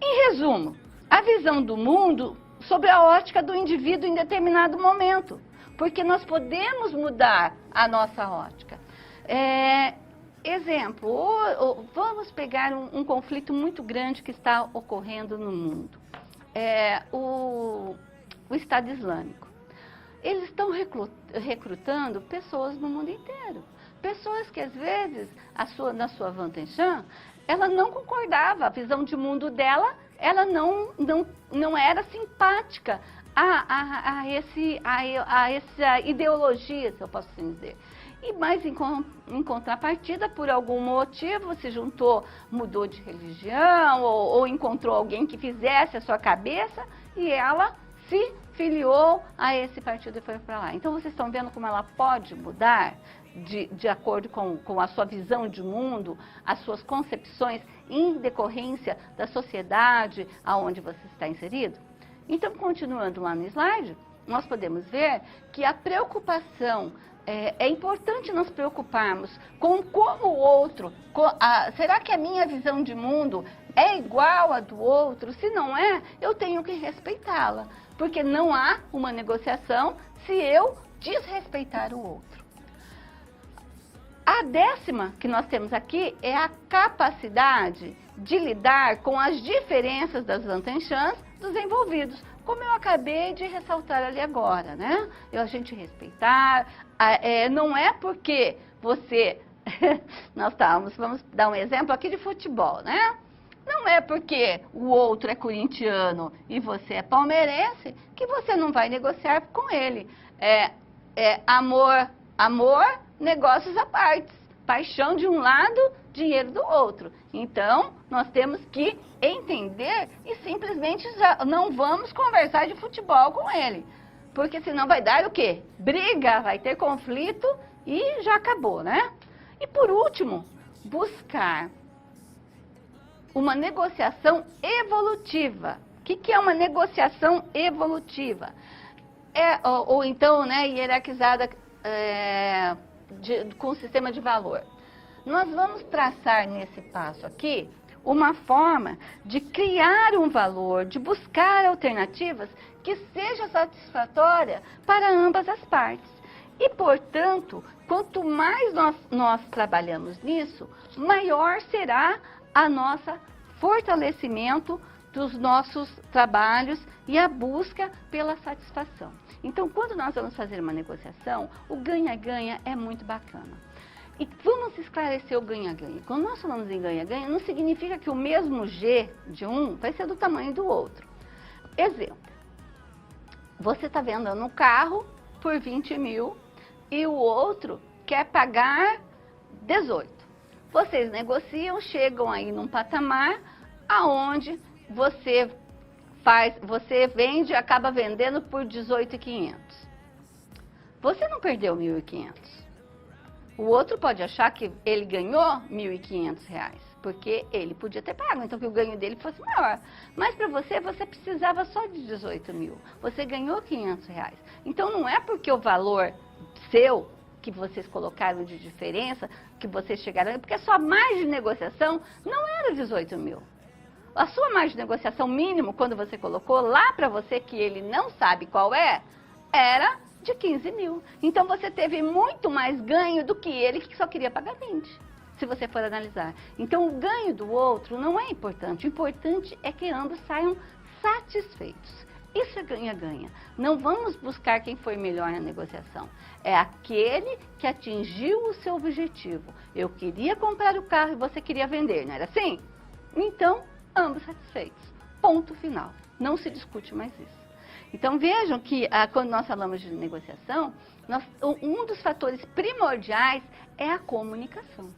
[SPEAKER 1] Em resumo, a visão do mundo sobre a ótica do indivíduo em determinado momento, porque nós podemos mudar a nossa ótica. Exemplo, vamos pegar um conflito muito grande que está ocorrendo no mundo. O Estado Islâmico. Eles estão recrutando pessoas no mundo inteiro. Pessoas que, às vezes, na sua Vantenchan, ela não concordava, a visão de mundo dela, ela não era simpática a essa ideologia, se eu posso assim dizer. Mas em contrapartida, por algum motivo, se juntou, mudou de religião ou encontrou alguém que fizesse a sua cabeça e ela se filiou a esse partido e foi para lá. Então, vocês estão vendo como ela pode mudar de acordo com a sua visão de mundo, as suas concepções em decorrência da sociedade aonde você está inserido? Então, continuando lá no slide, nós podemos ver que a preocupação é importante nos preocuparmos com como o outro, será que a minha visão de mundo é igual à do outro? Se não é, eu tenho que respeitá-la, porque não há uma negociação se eu desrespeitar o outro. A 10ª que nós temos aqui é a capacidade de lidar com as diferenças das vantenchans dos envolvidos, como eu acabei de ressaltar ali agora, né? A gente respeitar, não é porque você, vamos dar um exemplo aqui de futebol, né? Não é porque o outro é corintiano e você é palmeirense que você não vai negociar com ele. Amor, negócios à parte. Paixão de um lado, dinheiro do outro. Então, nós temos que entender e simplesmente não vamos conversar de futebol com ele. Porque senão vai dar o quê? Briga, vai ter conflito e já acabou, né? E por último, buscar uma negociação evolutiva. O que é uma negociação evolutiva? Ou então, né, hierarquizada com o sistema de valor. Nós vamos traçar nesse passo aqui uma forma de criar um valor, de buscar alternativas que seja satisfatória para ambas as partes. E, portanto, quanto mais nós trabalhamos nisso, maior será a nossa fortalecimento dos nossos trabalhos e a busca pela satisfação. Então, quando nós vamos fazer uma negociação, o ganha-ganha é muito bacana. E vamos esclarecer o ganha-ganha. Quando nós falamos em ganha-ganha, não significa que o mesmo G de um vai ser do tamanho do outro. Exemplo, você está vendendo um carro por 20 mil e o outro quer pagar 18. Vocês negociam, chegam aí num patamar aonde você vende e acaba vendendo por 18.500. Você não perdeu 1.500. O outro pode achar que ele ganhou R$1.500, porque ele podia ter pago, então que o ganho dele fosse maior. Mas para você precisava só de 18 mil. Você ganhou R$500. Então não é porque o valor seu, que vocês colocaram de diferença, que vocês chegaram, porque a sua margem de negociação não era 18 mil. A sua margem de negociação mínimo, quando você colocou lá para você, que ele não sabe qual era de 15 mil. Então você teve muito mais ganho do que ele que só queria pagar 20, se você for analisar. Então o ganho do outro não é importante, o importante é que ambos saiam satisfeitos. Isso é ganha-ganha. Não vamos buscar quem foi melhor na negociação. É aquele que atingiu o seu objetivo. Eu queria comprar o carro e você queria vender, não era assim? Então, ambos satisfeitos. Ponto final. Não se discute mais isso. Então vejam que quando nós falamos de negociação, um dos fatores primordiais é a comunicação.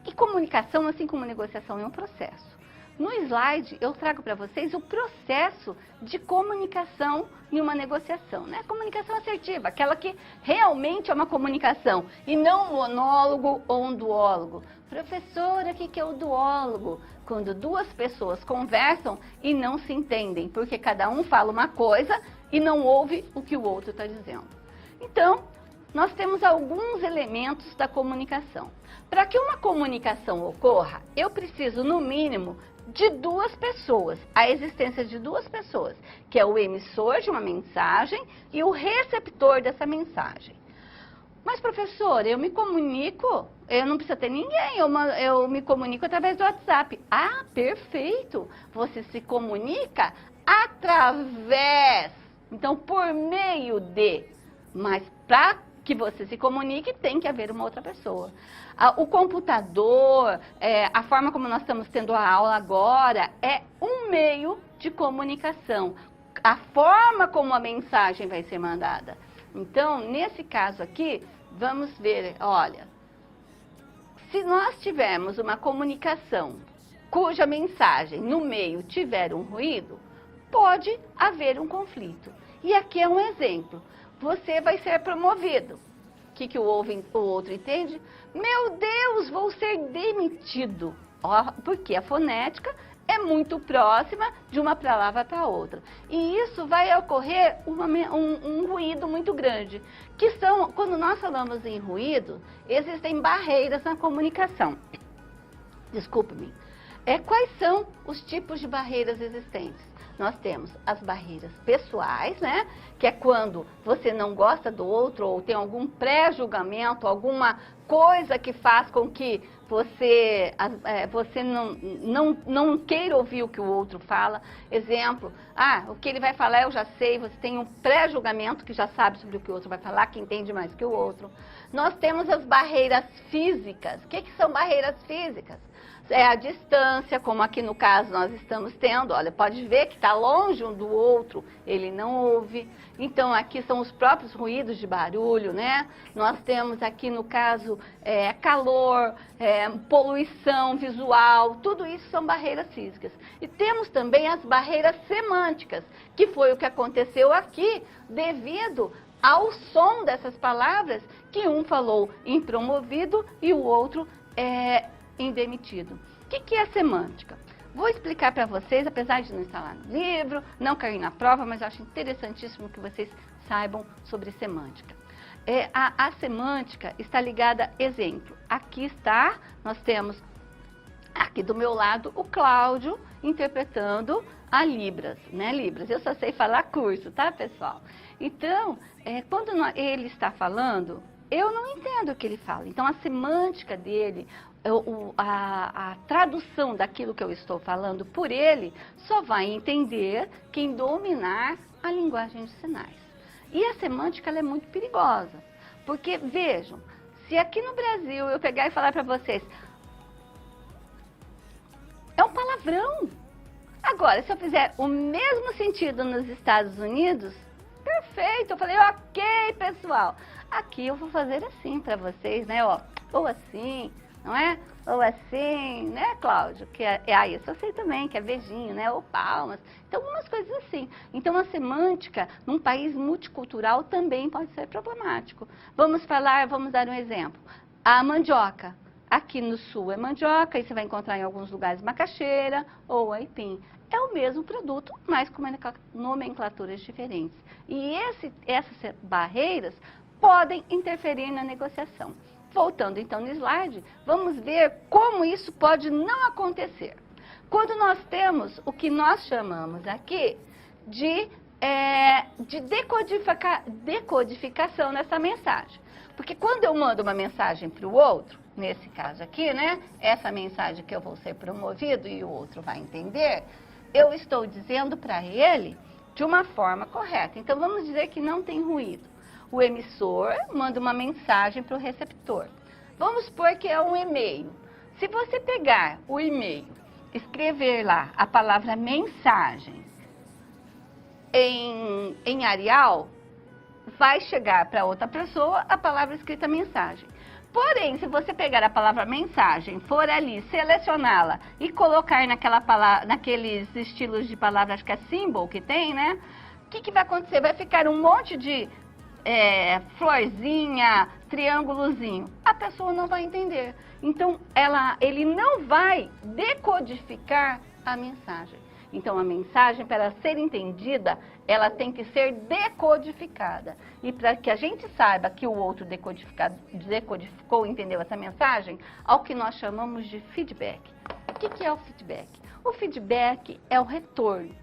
[SPEAKER 1] E comunicação, assim como negociação, é um processo. No slide, eu trago para vocês o processo de comunicação em uma negociação, né? Comunicação assertiva, aquela que realmente é uma comunicação e não um monólogo ou um duólogo. Professora, o que é o duólogo? Quando duas pessoas conversam e não se entendem, porque cada um fala uma coisa e não ouve o que o outro está dizendo. Então, nós temos alguns elementos da comunicação. Para que uma comunicação ocorra, eu preciso, no mínimo, de duas pessoas, a existência de duas pessoas, que é o emissor de uma mensagem e o receptor dessa mensagem. Mas, professor, eu me comunico, eu não preciso ter ninguém, eu me comunico através do WhatsApp. Ah, perfeito! Você se comunica através, então, por meio de, mas para que você se comunique, tem que haver uma outra pessoa. O computador, a forma como nós estamos tendo a aula agora, é um meio de comunicação. A forma como a mensagem vai ser mandada. Então, nesse caso aqui, vamos ver, olha, se nós tivermos uma comunicação cuja mensagem no meio tiver um ruído, pode haver um conflito. E aqui é um exemplo. Você vai ser promovido. O que o outro entende? Meu Deus, vou ser demitido. Porque a fonética é muito próxima de uma palavra para outra. E isso vai ocorrer um ruído muito grande. Que são, quando nós falamos em ruído, existem barreiras na comunicação. Desculpe-me. Quais são os tipos de barreiras existentes? Nós temos as barreiras pessoais, né? Que é quando você não gosta do outro ou tem algum pré-julgamento, alguma coisa que faz com que você não queira ouvir o que o outro fala. Exemplo, o que ele vai falar eu já sei, você tem um pré-julgamento que já sabe sobre o que o outro vai falar, que entende mais que o outro. Nós temos as barreiras físicas. O que são barreiras físicas? É a distância, como aqui no caso nós estamos tendo, olha, pode ver que está longe um do outro, ele não ouve. Então aqui são os próprios ruídos de barulho, né? Nós temos aqui no caso calor, poluição visual, tudo isso são barreiras físicas. E temos também as barreiras semânticas, que foi o que aconteceu aqui devido ao som dessas palavras, que um falou em promovido e o outro em demitido. O que é semântica? Vou explicar para vocês, apesar de não estar lá no livro, não cair na prova, mas eu acho interessantíssimo que vocês saibam sobre semântica. A semântica está ligada, exemplo, aqui está, nós temos aqui do meu lado o Cláudio interpretando a Libras, né? Libras, eu só sei falar curso, tá, pessoal? Então, quando ele está falando, eu não entendo o que ele fala. Então, a semântica dele, a tradução daquilo que eu estou falando por ele, só vai entender quem dominar a linguagem de sinais. E a semântica ela é muito perigosa, porque, vejam, se aqui no Brasil eu pegar e falar para vocês, é um palavrão. Agora, se eu fizer o mesmo sentido nos Estados Unidos, perfeito, eu falei, ok, pessoal. Aqui eu vou fazer assim para vocês, né, ou assim, não é? Ou assim, né, Cláudio? Que isso eu sei também, que é beijinho, né? Ou palmas. Então, algumas coisas assim. Então, a semântica, num país multicultural, também pode ser problemático. Vamos dar um exemplo. A mandioca. Aqui no sul é mandioca, e você vai encontrar em alguns lugares macaxeira ou aipim. É o mesmo produto, mas com nomenclaturas diferentes. E essas barreiras podem interferir na negociação. Voltando então no slide, vamos ver como isso pode não acontecer. Quando nós temos o que nós chamamos aqui de de decodificação nessa mensagem. Porque quando eu mando uma mensagem para o outro, nesse caso aqui, né? Essa mensagem que eu vou ser promovido e o outro vai entender, eu estou dizendo para ele de uma forma correta. Então, vamos dizer que não tem ruído. O emissor manda uma mensagem para o receptor. Vamos supor que é um e-mail. Se você pegar o e-mail, escrever lá a palavra mensagem em Arial, vai chegar para outra pessoa a palavra escrita mensagem. Porém, se você pegar a palavra mensagem, for ali, selecioná-la e colocar naqueles estilos de palavras, acho que é symbol que tem, né? O que vai acontecer? Vai ficar um monte de florzinha, triângulozinho. A pessoa não vai entender. Então, ele não vai decodificar a mensagem. Então, a mensagem, para ser entendida, ela tem que ser decodificada. E para que a gente saiba que o outro decodificou, entendeu essa mensagem, ao que nós chamamos de feedback. O que é o feedback? O feedback é o retorno.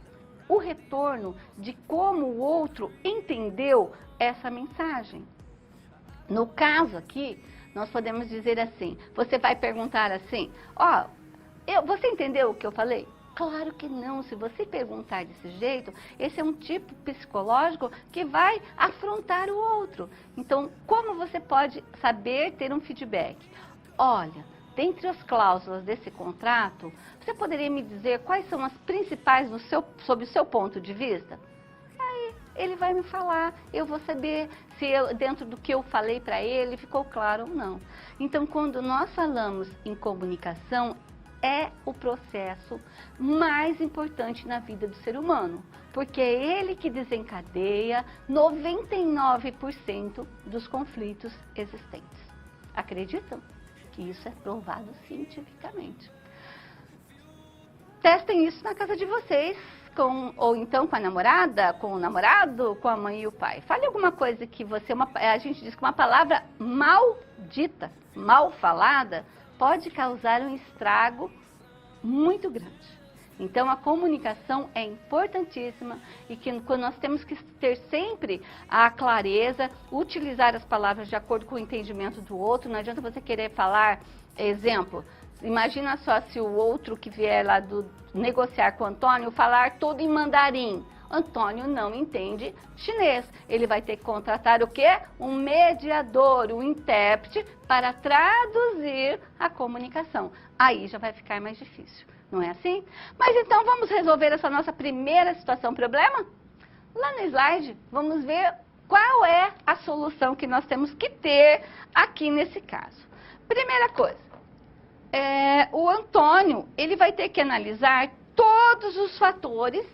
[SPEAKER 1] O retorno de como o outro entendeu essa mensagem. No caso aqui, nós podemos dizer assim, você vai perguntar assim, você entendeu o que eu falei? Claro que não, se você perguntar desse jeito, esse é um tipo psicológico que vai afrontar o outro. Então, como você pode saber ter um feedback? Olha, dentre as cláusulas desse contrato, você poderia me dizer quais são as principais sob o seu ponto de vista? Aí, ele vai me falar, eu vou saber se dentro do que eu falei para ele ficou claro ou não. Então, quando nós falamos em comunicação, é o processo mais importante na vida do ser humano, porque é ele que desencadeia 99% dos conflitos existentes. Acreditam que isso é provado cientificamente? Testem isso na casa de vocês, ou então com a namorada, com o namorado, com a mãe e o pai. Fale alguma coisa que a gente diz que uma palavra mal dita, mal falada, pode causar um estrago muito grande. Então, a comunicação é importantíssima e que nós temos que ter sempre a clareza, utilizar as palavras de acordo com o entendimento do outro. Não adianta você querer falar, exemplo, imagina só se o outro que vier lá negociar com o Antônio falar tudo em mandarim. Antônio não entende chinês. Ele vai ter que contratar o quê? Um mediador, um intérprete para traduzir a comunicação. Aí já vai ficar mais difícil, não é assim? Mas então vamos resolver essa nossa primeira situação, problema? Lá no slide, vamos ver qual é a solução que nós temos que ter aqui nesse caso. Primeira coisa, o Antônio, ele vai ter que analisar todos os fatores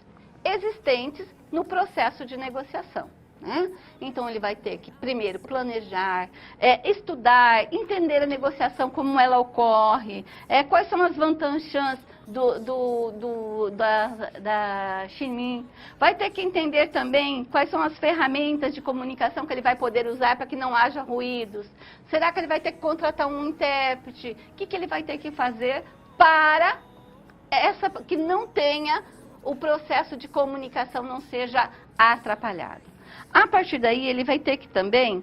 [SPEAKER 1] existentes no processo de negociação, né? Então, ele vai ter que, primeiro, planejar, estudar, entender a negociação, como ela ocorre, quais são as vantagens da Xinmin. Vai ter que entender também quais são as ferramentas de comunicação que ele vai poder usar para que não haja ruídos. Será que ele vai ter que contratar um intérprete? O que ele vai ter que fazer para que não tenha o processo de comunicação não seja atrapalhado. A partir daí, ele vai ter que também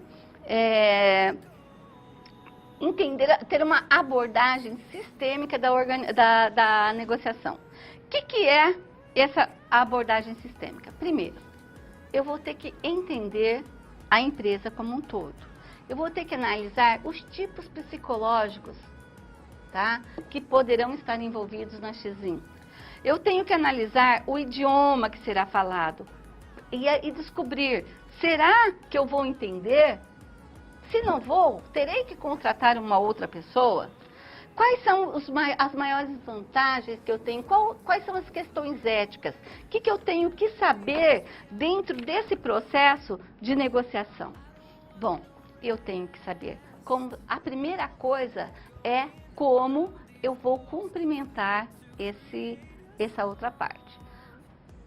[SPEAKER 1] ter uma abordagem sistêmica da negociação. O que é essa abordagem sistêmica? Primeiro, eu vou ter que entender a empresa como um todo. Eu vou ter que analisar os tipos psicológicos, tá, que poderão estar envolvidos na Xinmin. Eu tenho que analisar o idioma que será falado e descobrir, será que eu vou entender? Se não vou, terei que contratar uma outra pessoa? Quais são as maiores vantagens que eu tenho? Quais são as questões éticas? O que eu tenho que saber dentro desse processo de negociação? Bom, eu tenho que saber. A primeira coisa é como eu vou cumprimentar essa outra parte.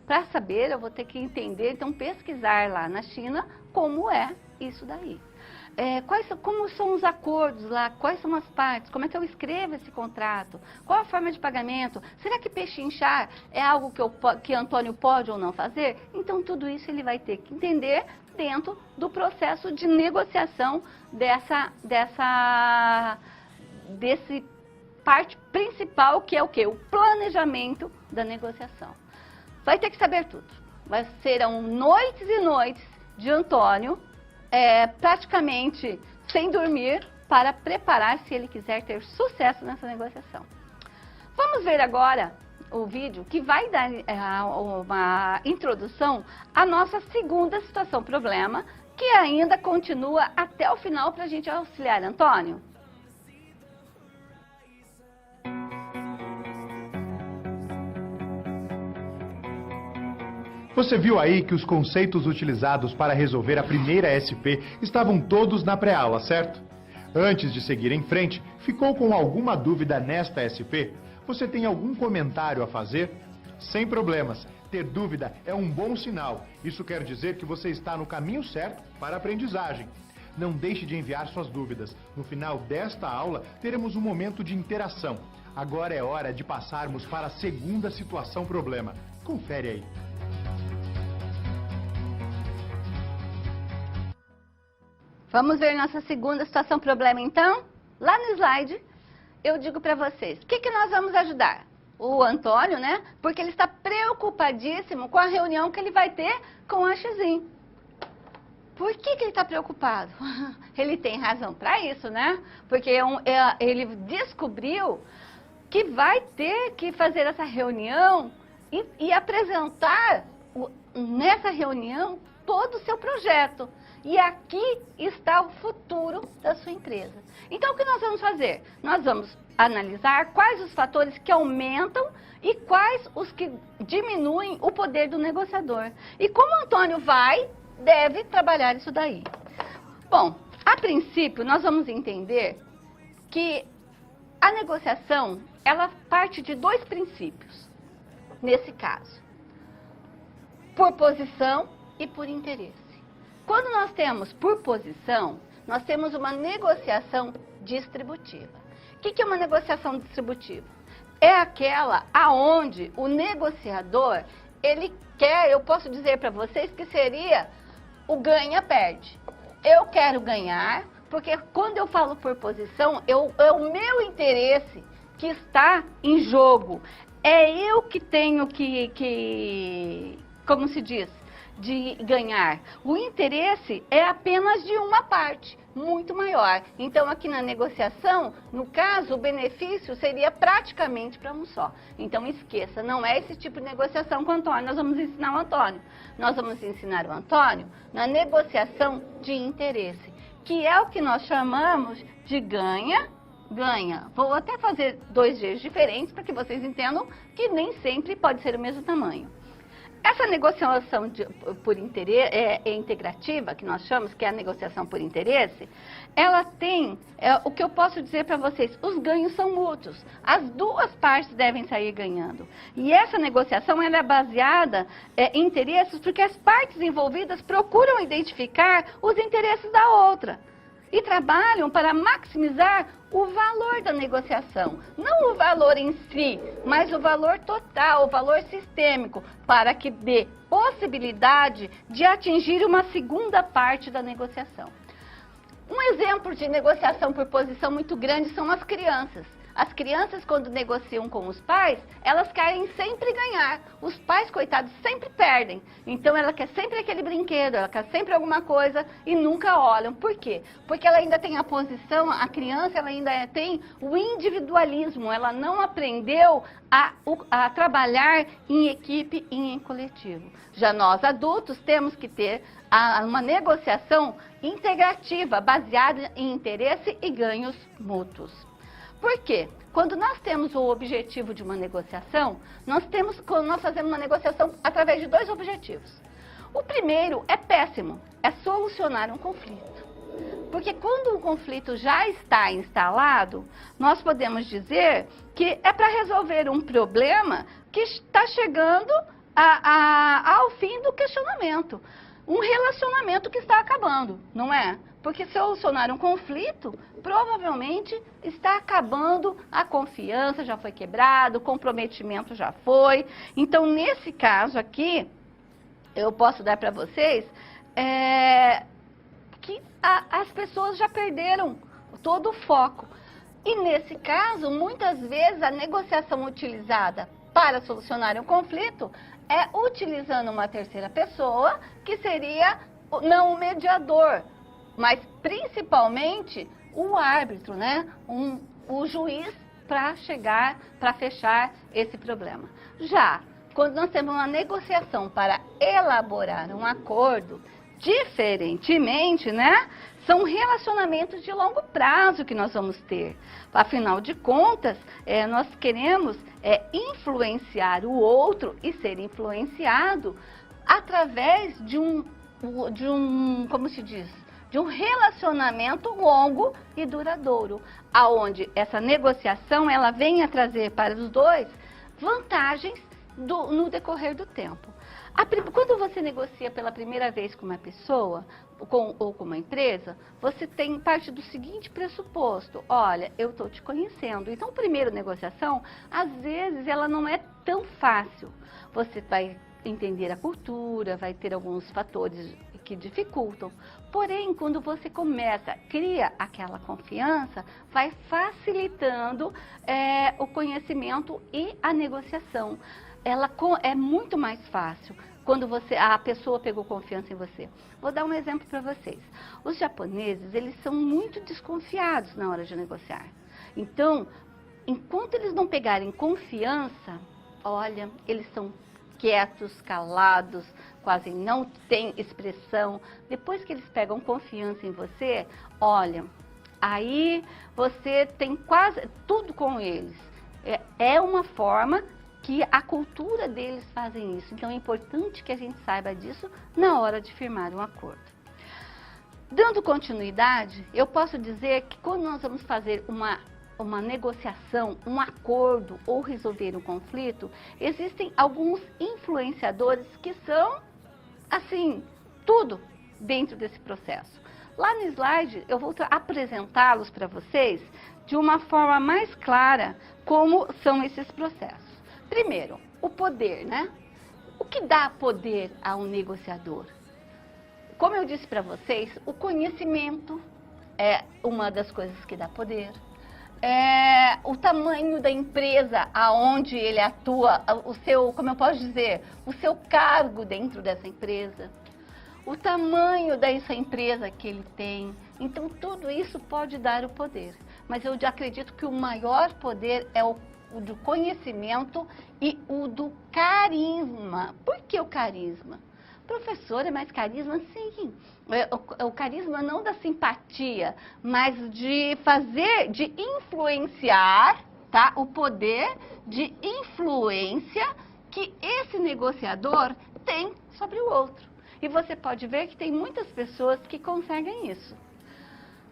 [SPEAKER 1] Para saber, eu vou ter que entender, então pesquisar lá na China como é isso daí. Como são os acordos lá, quais são as partes, como é que eu escrevo esse contrato, qual a forma de pagamento, será que pechinchar é algo que Antônio pode ou não fazer? Então tudo isso ele vai ter que entender dentro do processo de negociação desse parte principal, que é o quê? O planejamento da negociação. Vai ter que saber tudo. Serão noites e noites de Antônio, praticamente sem dormir, para preparar se ele quiser ter sucesso nessa negociação. Vamos ver agora o vídeo que vai dar uma introdução à nossa segunda situação problema, que ainda continua até o final para a gente auxiliar Antônio.
[SPEAKER 3] Você viu aí que os conceitos utilizados para resolver a primeira SP estavam todos na pré-aula, certo? Antes de seguir em frente, ficou com alguma dúvida nesta SP? Você tem algum comentário a fazer? Sem problemas. Ter dúvida é um bom sinal. Isso quer dizer que você está no caminho certo para a aprendizagem. Não deixe de enviar suas dúvidas. No final desta aula, teremos um momento de interação. Agora é hora de passarmos para a segunda situação problema. Confere aí.
[SPEAKER 1] Vamos ver nossa segunda situação problema, então? Lá no slide, eu digo para vocês, o que nós vamos ajudar? O Antônio, né? Porque ele está preocupadíssimo com a reunião que ele vai ter com a Xim. Por que ele está preocupado? Ele tem razão para isso, né? Porque ele descobriu que vai ter que fazer essa reunião e apresentar nessa reunião todo o seu projeto. E aqui está o futuro da sua empresa. Então, o que nós vamos fazer? Nós vamos analisar quais os fatores que aumentam e quais os que diminuem o poder do negociador. E como o Antônio deve trabalhar isso daí. Bom, a princípio, nós vamos entender que a negociação, ela parte de dois princípios, nesse caso. Por posição e por interesse. Quando nós temos por posição, nós temos uma negociação distributiva. O que é uma negociação distributiva? É aquela aonde o negociador, ele quer, eu posso dizer para vocês que seria o ganha-perde. Eu quero ganhar, porque quando eu falo por posição, é o meu interesse que está em jogo. É eu que tenho como se diz? De ganhar. O interesse é apenas de uma parte, muito maior. Então, aqui na negociação, no caso, o benefício seria praticamente para um só. Então, esqueça, não é esse tipo de negociação com o Antônio. Nós vamos ensinar o Antônio. Nós vamos ensinar o Antônio na negociação de interesse, que é o que nós chamamos de ganha. Vou até fazer dois jeitos diferentes para que vocês entendam que nem sempre pode ser o mesmo tamanho. Essa negociação por interesse, integrativa, que nós chamamos, que é a negociação por interesse, ela tem, o que eu posso dizer para vocês, os ganhos são mútuos. As duas partes devem sair ganhando. E essa negociação ela é baseada em interesses porque as partes envolvidas procuram identificar os interesses da outra. E trabalham para maximizar o valor da negociação. Não o valor em si, mas o valor total, o valor sistêmico, para que dê possibilidade de atingir uma segunda parte da negociação. Um exemplo de negociação por posição muito grande são as crianças. As crianças, quando negociam com os pais, elas querem sempre ganhar. Os pais, coitados, sempre perdem. Então, ela quer sempre aquele brinquedo, ela quer sempre alguma coisa e nunca olham. Por quê? Porque ela ainda tem a posição, a criança ela ainda tem o individualismo. Ela não aprendeu a trabalhar em equipe e em coletivo. Já nós, adultos, temos que ter uma negociação integrativa, baseada em interesse e ganhos mútuos. Por quê? Quando nós temos o objetivo de uma negociação, nós fazemos uma negociação através de dois objetivos. O primeiro é péssimo, é solucionar um conflito. Porque quando um conflito já está instalado, nós podemos dizer que é para resolver um problema que está chegando ao fim do questionamento. um relacionamento que está acabando, não é? Porque solucionar um conflito, provavelmente está acabando, a confiança já foi quebrada, o comprometimento já foi. Então, nesse caso aqui, eu posso dar para vocês que as pessoas já perderam todo o foco. E nesse caso, muitas vezes, a negociação utilizada para solucionar um conflito é utilizando uma terceira pessoa, que seria não o mediador, mas principalmente o árbitro, né? O juiz para fechar esse problema. Já quando nós temos uma negociação para elaborar um acordo, diferentemente, né? São relacionamentos de longo prazo que nós vamos ter. Afinal de contas, nós queremos influenciar o outro e ser influenciado através de um, como se diz, de um relacionamento longo e duradouro, aonde essa negociação ela vem a trazer para os dois vantagens no decorrer do tempo. Quando você negocia pela primeira vez com uma pessoa ou com uma empresa, você tem parte do seguinte pressuposto: olha, eu estou te conhecendo. Então, a primeira negociação, às vezes, ela não é tão fácil. Você vai entender a cultura, vai ter alguns fatores que dificultam. Porém, quando você cria aquela confiança, vai facilitando o conhecimento e a negociação. Ela é muito mais fácil quando a pessoa pegou confiança em você. Vou dar um exemplo para vocês. Os japoneses, eles são muito desconfiados na hora de negociar. Então, enquanto eles não pegarem confiança, olha, eles são quietos, calados, quase não têm expressão. Depois que eles pegam confiança em você, olha, aí você tem quase tudo com eles. É uma forma que a cultura deles fazem isso. Então, é importante que a gente saiba disso na hora de firmar um acordo. Dando continuidade, eu posso dizer que quando nós vamos fazer uma negociação, um acordo ou resolver um conflito, existem alguns influenciadores que são, assim, tudo dentro desse processo. Lá no slide, eu vou apresentá-los para vocês de uma forma mais clara como são esses processos. Primeiro, o poder, né? O que dá poder a um negociador? Como eu disse para vocês, o conhecimento é uma das coisas que dá poder. O tamanho da empresa aonde ele atua, como eu posso dizer, o seu cargo dentro dessa empresa, o tamanho dessa empresa que ele tem. Então, tudo isso pode dar o poder. Mas eu acredito que o maior poder é o do conhecimento e o do carisma. Por que o carisma? Professor, é mais carisma? Sim. O carisma não da simpatia, mas de influenciar, tá? O poder de influência que esse negociador tem sobre o outro. E você pode ver que tem muitas pessoas que conseguem isso.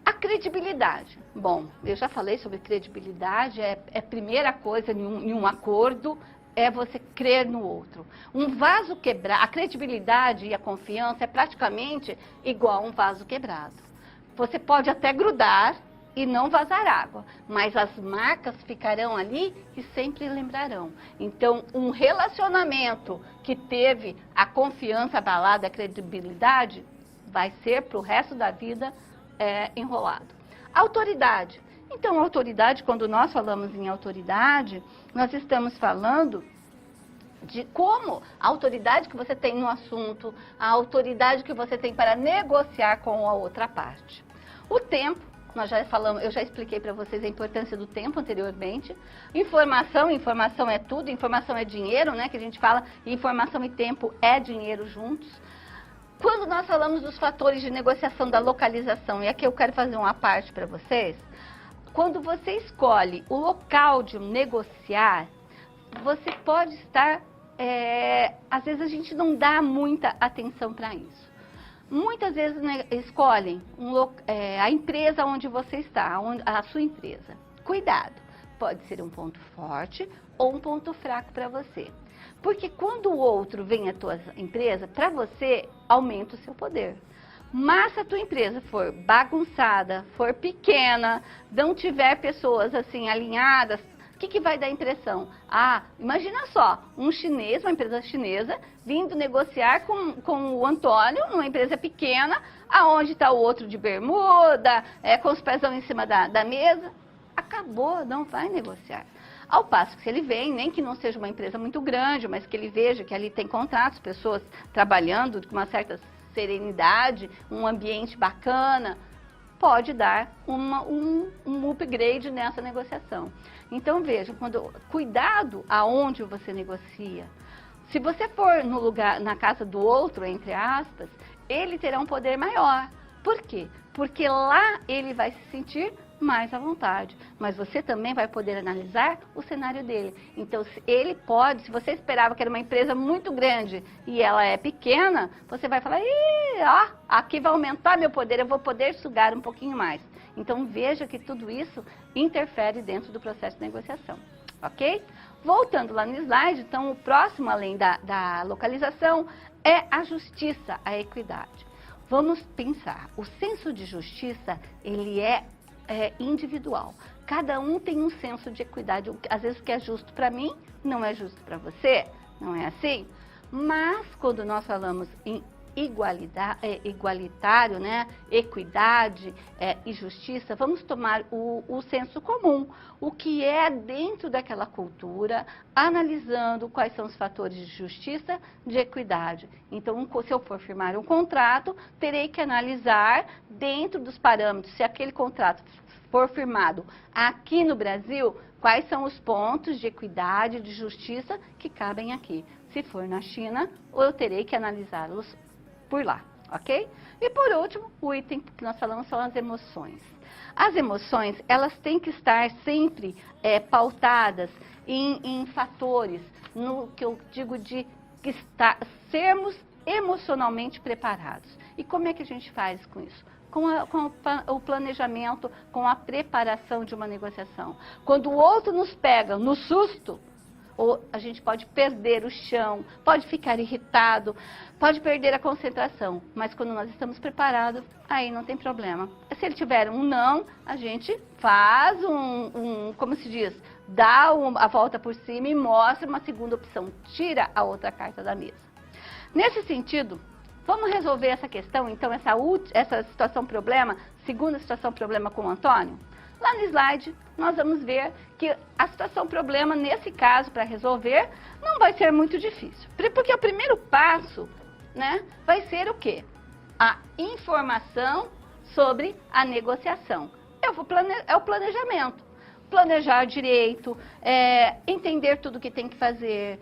[SPEAKER 1] A credibilidade. Bom, eu já falei sobre credibilidade, é a primeira coisa em um acordo, é você crer no outro. Um vaso quebrado, a credibilidade e a confiança é praticamente igual a um vaso quebrado. Você pode até grudar e não vazar água, mas as marcas ficarão ali e sempre lembrarão. Então, um relacionamento que teve a confiança abalada, a credibilidade, vai ser para o resto da vida enrolado. Autoridade. Então, autoridade, quando nós falamos em autoridade, nós estamos falando de como a autoridade que você tem no assunto, a autoridade que você tem para negociar com a outra parte. O tempo, eu já expliquei para vocês a importância do tempo anteriormente. Informação é tudo, informação é dinheiro, né? Que a gente fala, informação e tempo é dinheiro juntos. Quando nós falamos dos fatores de negociação da localização, e aqui eu quero fazer uma parte para vocês, quando você escolhe o local de negociar, você pode estar, às vezes a gente não dá muita atenção para isso. Muitas vezes escolhem a empresa onde você está, a sua empresa. Cuidado, pode ser um ponto forte ou um ponto fraco para você. Porque quando o outro vem à tua empresa, para você, aumenta o seu poder. Mas se a tua empresa for bagunçada, for pequena, não tiver pessoas assim alinhadas, o que vai dar impressão? Ah, imagina só, um chinês, uma empresa chinesa, vindo negociar com o Antônio, numa empresa pequena, aonde está o outro de bermuda, com os pés em cima da mesa. Acabou, não vai negociar. Ao passo que se ele vem, nem que não seja uma empresa muito grande, mas que ele veja que ali tem contratos, pessoas trabalhando com uma certa serenidade, um ambiente bacana, pode dar um upgrade nessa negociação. Então veja, cuidado aonde você negocia. Se você for no lugar, na casa do outro, entre aspas, ele terá um poder maior. Por quê? Porque lá ele vai se sentir mais à vontade, mas você também vai poder analisar o cenário dele. Então, se você esperava que era uma empresa muito grande e ela é pequena, você vai falar, aqui vai aumentar meu poder, eu vou poder sugar um pouquinho mais. Então, veja que tudo isso interfere dentro do processo de negociação, ok? Voltando lá no slide, então, o próximo, além da localização, é a justiça, a equidade. Vamos pensar, o senso de justiça, ele é individual. Cada um tem um senso de equidade. Às vezes o que é justo para mim não é justo para você, não é assim? Mas quando nós falamos em igualitário, né? Equidade e justiça, vamos tomar o senso comum, o que é dentro daquela cultura, analisando quais são os fatores de justiça, de equidade. Então, se eu for firmar um contrato, terei que analisar dentro dos parâmetros, se aquele contrato for firmado aqui no Brasil, quais são os pontos de equidade, de justiça que cabem aqui. Se for na China, eu terei que analisá-los por lá, ok? E por último, o item que nós falamos são as emoções. As emoções, elas têm que estar sempre pautadas em fatores, no que eu digo de sermos emocionalmente preparados. E como é que a gente faz com isso? Com o planejamento, com a preparação de uma negociação. Quando o outro nos pega no susto, ou a gente pode perder o chão, pode ficar irritado, pode perder a concentração. Mas quando nós estamos preparados, aí não tem problema. Se ele tiver um não, a gente faz como se diz, dá a volta por cima e mostra uma segunda opção, tira a outra carta da mesa. Nesse sentido, vamos resolver essa questão, então, essa situação problema, segunda situação problema com o Antônio? Lá no slide, nós vamos ver que a situação problema, nesse caso, para resolver, não vai ser muito difícil. Porque o primeiro passo, né, vai ser o quê? A informação sobre a negociação. É o planejamento. Planejar direito, entender tudo o que tem que fazer,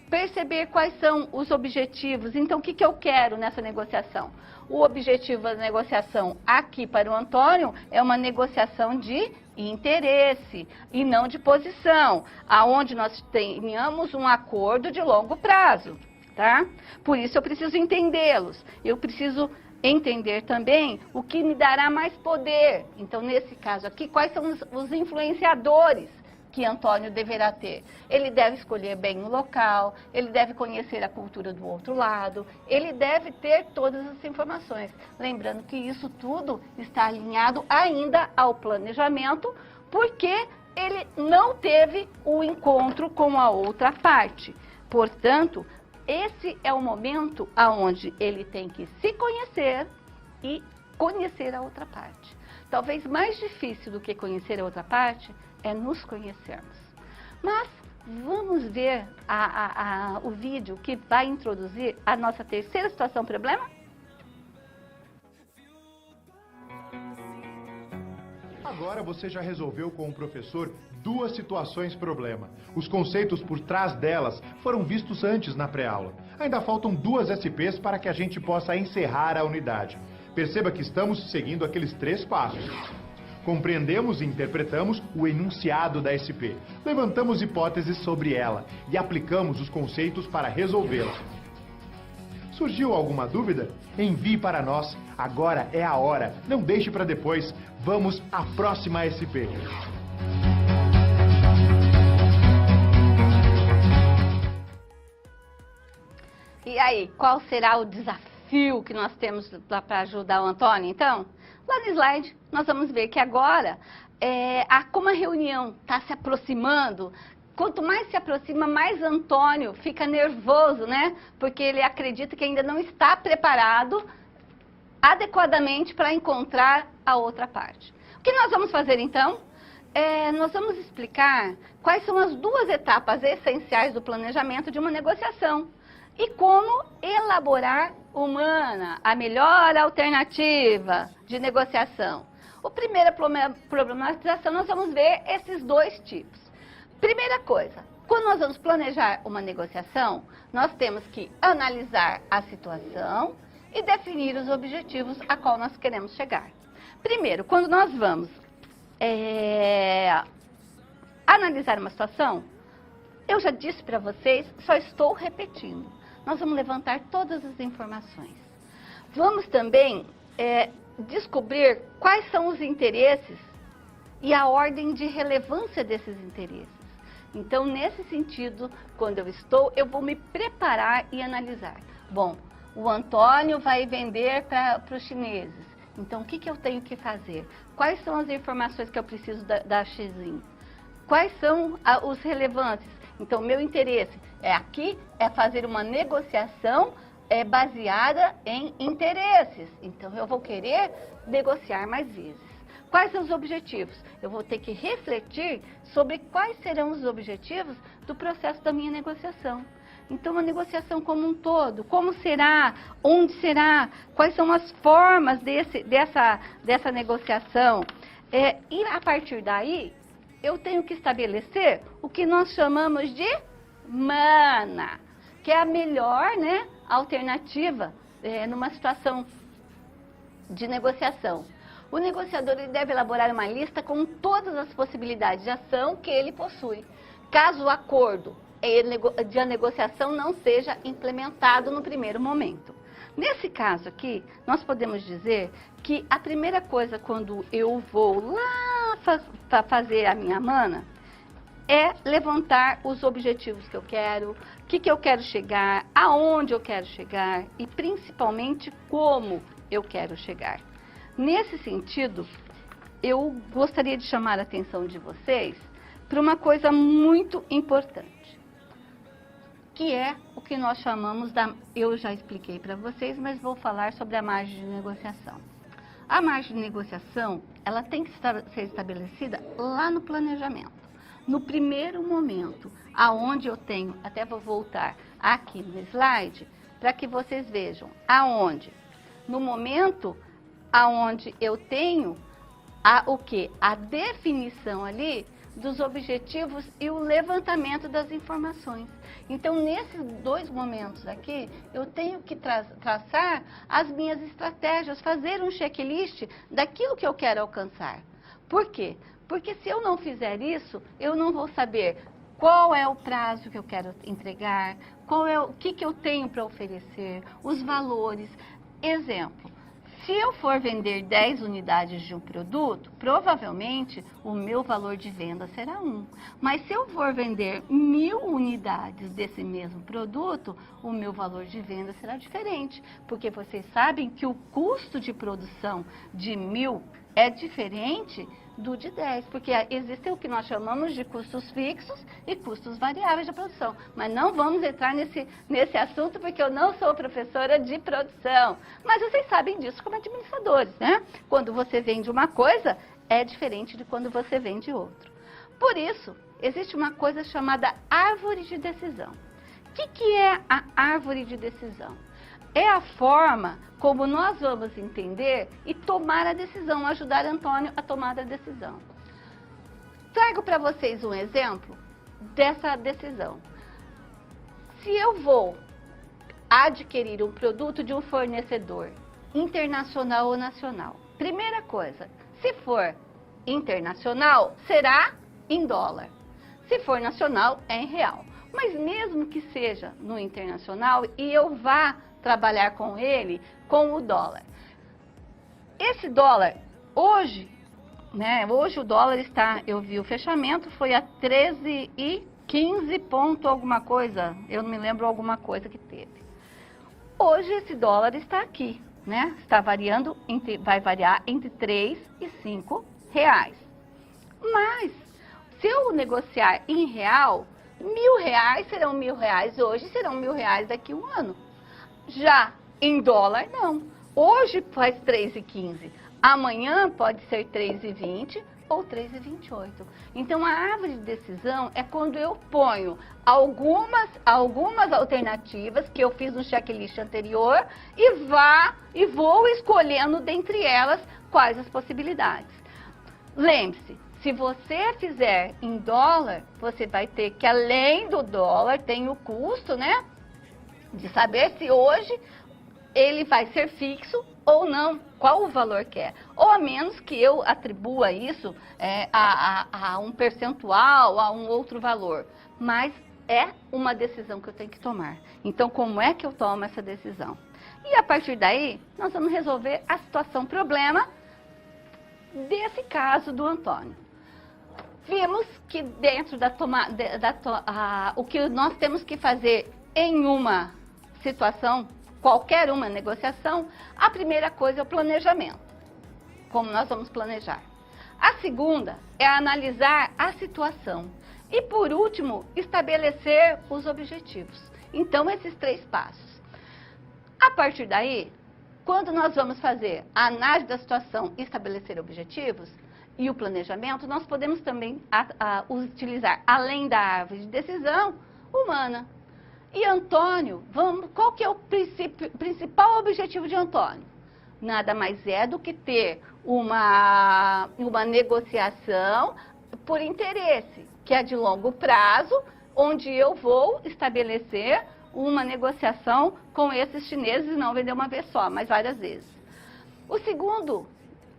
[SPEAKER 1] perceber quais são os objetivos. Então, o que eu quero nessa negociação? O objetivo da negociação aqui para o Antônio é uma negociação de interesse e não de posição, aonde nós tenhamos um acordo de longo prazo, tá? Por isso eu preciso entendê-los. Eu preciso entender também o que me dará mais poder. Então, nesse caso aqui, quais são os influenciadores que Antônio deverá ter? Ele deve escolher bem o local, ele deve conhecer a cultura do outro lado, ele deve ter todas as informações. Lembrando que isso tudo está alinhado ainda ao planejamento, porque ele não teve o encontro com a outra parte. Portanto, esse é o momento onde ele tem que se conhecer e conhecer a outra parte. Talvez mais difícil do que conhecer a outra parte é nos conhecermos. Mas vamos ver o vídeo que vai introduzir a nossa terceira situação problema?
[SPEAKER 3] Agora você já resolveu com o professor duas situações problema. Os conceitos por trás delas foram vistos antes na pré-aula. Ainda faltam 2 SPs para que a gente possa encerrar a unidade. Perceba que estamos seguindo aqueles 3 passos. Compreendemos e interpretamos o enunciado da SP. Levantamos hipóteses sobre ela e aplicamos os conceitos para resolvê-la. Surgiu alguma dúvida? Envie para nós. Agora é a hora. Não deixe para depois. Vamos à próxima SP.
[SPEAKER 1] E aí, qual será o desafio que nós temos para ajudar o Antônio, então? Lá no slide, nós vamos ver que agora, como a reunião está se aproximando, quanto mais se aproxima, mais Antônio fica nervoso, né? Porque ele acredita que ainda não está preparado adequadamente para encontrar a outra parte. O que nós vamos fazer, então? Nós vamos explicar quais são as duas etapas essenciais do planejamento de uma negociação e como elaborar a melhor alternativa de negociação. A primeira problematização, nós vamos ver esses dois tipos. Primeira coisa, quando nós vamos planejar uma negociação, nós temos que analisar a situação e definir os objetivos a qual nós queremos chegar. Primeiro, quando nós vamos analisar uma situação, eu já disse para vocês, só estou repetindo. Nós vamos levantar todas as informações. Vamos também descobrir quais são os interesses e a ordem de relevância desses interesses. Então, nesse sentido, quando eu vou me preparar e analisar. Bom, o Antônio vai vender para os chineses. Então, o que eu tenho que fazer? Quais são as informações que eu preciso da Xinjiang? Quais são os relevantes? Então, meu interesse aqui é fazer uma negociação baseada em interesses. Então, eu vou querer negociar mais vezes. Quais são os objetivos? Eu vou ter que refletir sobre quais serão os objetivos do processo da minha negociação. Então, a negociação como um todo, como será, onde será, quais são as formas dessa negociação. E a partir daí, eu tenho que estabelecer o que nós chamamos de mana, que é a melhor, né, alternativa numa situação de negociação. O negociador ele deve elaborar uma lista com todas as possibilidades de ação que ele possui. Caso o acordo de negociação não seja implementado no primeiro momento. Nesse caso aqui, nós podemos dizer que a primeira coisa quando eu vou lá para fazer a minha mana é levantar os objetivos que eu quero, o que eu quero chegar, aonde eu quero chegar e principalmente como eu quero chegar. Nesse sentido, eu gostaria de chamar a atenção de vocês para uma coisa muito importante, que é o que nós chamamos eu já expliquei para vocês, mas vou falar sobre a margem de negociação. A margem de negociação, ela tem que ser estabelecida lá no planejamento. No primeiro momento, aonde eu tenho, até vou voltar aqui no slide, para que vocês vejam, aonde? No momento aonde eu tenho a definição ali dos objetivos e o levantamento das informações. Então, nesses dois momentos aqui, eu tenho que traçar as minhas estratégias, fazer um checklist daquilo que eu quero alcançar. Por quê? Porque se eu não fizer isso, eu não vou saber qual é o prazo que eu quero entregar, o que eu tenho para oferecer, os valores. Exemplo. Se eu for vender 10 unidades de um produto, provavelmente o meu valor de venda será 1. Mas se eu for vender 1000 unidades desse mesmo produto, o meu valor de venda será diferente. Porque vocês sabem que o custo de produção de 1000 é diferente do de 10, porque existem o que nós chamamos de custos fixos e custos variáveis da produção. Mas não vamos entrar nesse assunto, porque eu não sou professora de produção. Mas vocês sabem disso como administradores, né? Quando você vende uma coisa, é diferente de quando você vende outra. Por isso, existe uma coisa chamada árvore de decisão. O que é a árvore de decisão? É a forma como nós vamos entender e tomar a decisão, ajudar Antônio a tomar a decisão. Trago para vocês um exemplo dessa decisão. Se eu vou adquirir um produto de um fornecedor internacional ou nacional, primeira coisa, se for internacional, será em dólar. Se for nacional, é em real. Mas mesmo que seja no internacional e eu vá trabalhar com ele, com o dólar. Esse dólar, hoje, né, hoje o dólar está, eu vi o fechamento, foi a 13,15 ponto alguma coisa, eu não me lembro alguma coisa que teve. Hoje esse dólar está aqui, né? Está variando, vai variar entre 3 e 5 reais. Mas, se eu negociar em real, R$ 1.000 serão R$ 1.000 hoje, serão R$ 1.000 daqui a um ano. Já em dólar, não. Hoje faz 3,15. Amanhã pode ser 3,20 ou 3,28. Então, a árvore de decisão é quando eu ponho algumas alternativas que eu fiz no checklist anterior e vou escolhendo dentre elas quais as possibilidades. Lembre-se, se você fizer em dólar, você vai ter que, além do dólar, tem o custo, né? De saber se hoje ele vai ser fixo ou não, qual o valor que é. Ou a menos que eu atribua isso a um percentual, a um outro valor. Mas é uma decisão que eu tenho que tomar. Então, como é que eu tomo essa decisão? E a partir daí, nós vamos resolver a situação problema desse caso do Antônio. Vimos que dentro o que nós temos que fazer em uma situação, qualquer uma negociação, a primeira coisa é o planejamento. Como nós vamos planejar. A segunda é analisar a situação. E por último, estabelecer os objetivos. Então, esses 3 passos. A partir daí, quando nós vamos fazer a análise da situação e estabelecer objetivos, e o planejamento, nós podemos também utilizar, além da árvore de decisão, humana. E Antônio, qual que é o principal objetivo de Antônio? Nada mais é do que ter uma negociação por interesse, que é de longo prazo, onde eu vou estabelecer uma negociação com esses chineses e não vender uma vez só, mas várias vezes. O segundo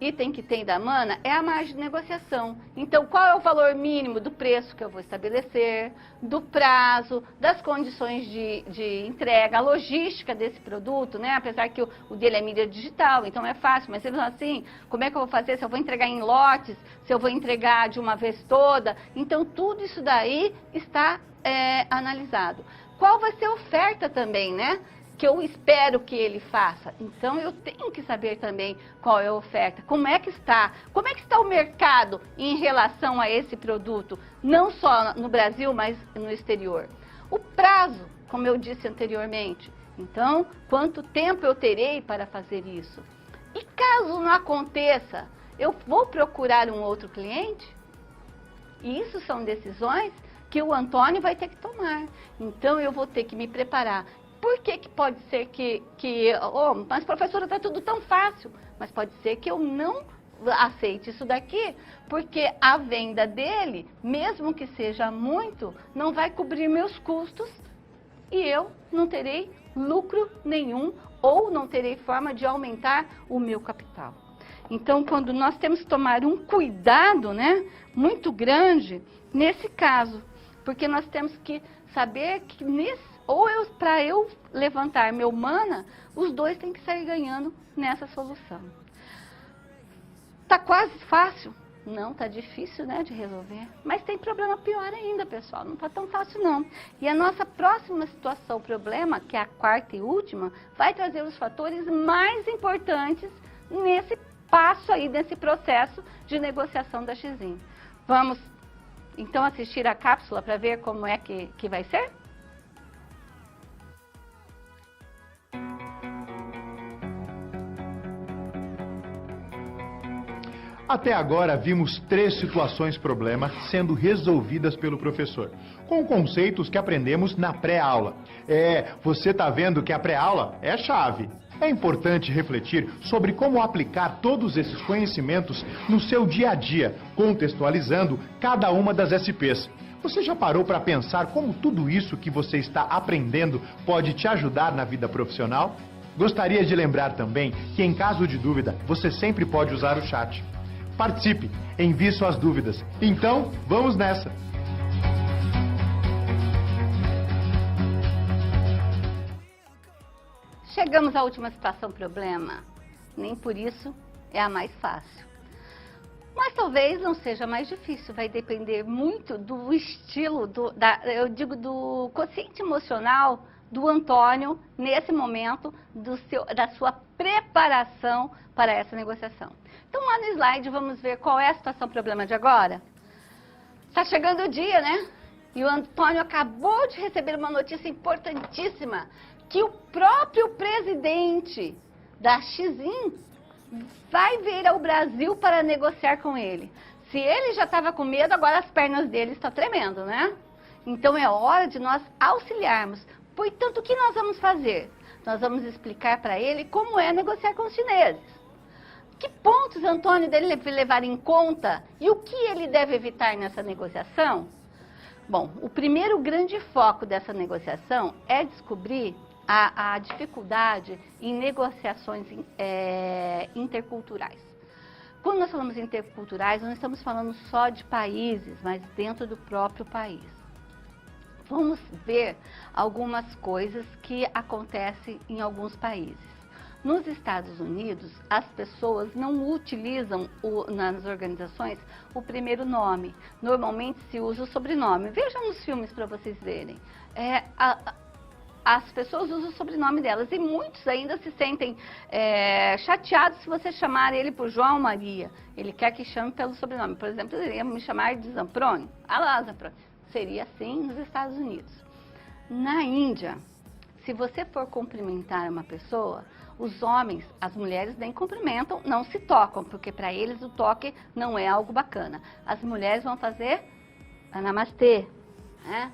[SPEAKER 1] item que tem da mana é a margem de negociação. Então, qual é o valor mínimo do preço que eu vou estabelecer, do prazo, das condições de entrega, a logística desse produto, né? Apesar que o dele é mídia digital, então é fácil, mas mesmo assim, como é que eu vou fazer? Se eu vou entregar em lotes, se eu vou entregar de uma vez toda. Então, tudo isso daí está analisado. Qual vai ser a oferta também, né? Que eu espero que ele faça. Então, eu tenho que saber também qual é a oferta. Como é que está o mercado em relação a esse produto, não só no Brasil, mas no exterior. O prazo, como eu disse anteriormente. Então, quanto tempo eu terei para fazer isso? E caso não aconteça, eu vou procurar um outro cliente? E isso são decisões que o Antônio vai ter que tomar. Então, eu vou ter que me preparar. Por que pode ser mas professora, está tudo tão fácil. Mas pode ser que eu não aceite isso daqui, porque a venda dele, mesmo que seja muito, não vai cobrir meus custos e eu não terei lucro nenhum ou não terei forma de aumentar o meu capital. Então, quando nós temos que tomar um cuidado, né, muito grande nesse caso, porque nós temos que saber que para eu levantar meu mana, os dois têm que sair ganhando nessa solução. Tá quase fácil? Não, tá difícil, né, de resolver. Mas tem problema pior ainda, pessoal. Não tá tão fácil, não. E a nossa próxima situação, problema, que é a quarta e última, vai trazer os fatores mais importantes nesse passo aí, nesse processo de negociação da Xim. Vamos, então, assistir a cápsula para ver como é que vai ser?
[SPEAKER 3] Até agora, vimos 3 situações-problema sendo resolvidas pelo professor, com conceitos que aprendemos na pré-aula. Você está vendo que a pré-aula é a chave. É importante refletir sobre como aplicar todos esses conhecimentos no seu dia a dia, contextualizando cada uma das SPs. Você já parou para pensar como tudo isso que você está aprendendo pode te ajudar na vida profissional? Gostaria de lembrar também que, em caso de dúvida, você sempre pode usar o chat. Participe, envie suas dúvidas. Então, vamos nessa!
[SPEAKER 1] Chegamos à última situação problema. Nem por isso é a mais fácil. Mas talvez não seja mais difícil, vai depender muito do estilo, do quociente emocional do Antônio nesse momento da sua preparação para essa negociação. Então, lá no slide, vamos ver qual é a situação problema de agora. Está chegando o dia, né? E o Antônio acabou de receber uma notícia importantíssima, que o próprio presidente da Xin vai vir ao Brasil para negociar com ele. Se ele já estava com medo, agora as pernas dele estão tremendo, né? Então é hora de nós auxiliarmos. Portanto, o que nós vamos fazer? Nós vamos explicar para ele como é negociar com os chineses. Que pontos Antônio deve levar em conta e o que ele deve evitar nessa negociação? Bom, o primeiro grande foco dessa negociação é descobrir a dificuldade em negociações interculturais. Quando nós falamos interculturais, não estamos falando só de países, mas dentro do próprio país. Vamos ver algumas coisas que acontecem em alguns países. Nos Estados Unidos, as pessoas não utilizam nas organizações o primeiro nome. Normalmente se usa o sobrenome. Vejam nos filmes para vocês verem. As pessoas usam o sobrenome delas e muitos ainda se sentem chateados se você chamar ele por João Maria. Ele quer que chame pelo sobrenome. Por exemplo, ele ia me chamar de Zamproni. Alá, Zamproni. Seria assim nos Estados Unidos. Na Índia, se você for cumprimentar uma pessoa, os homens, as mulheres nem cumprimentam, não se tocam, porque para eles o toque não é algo bacana. As mulheres vão fazer namastê, né?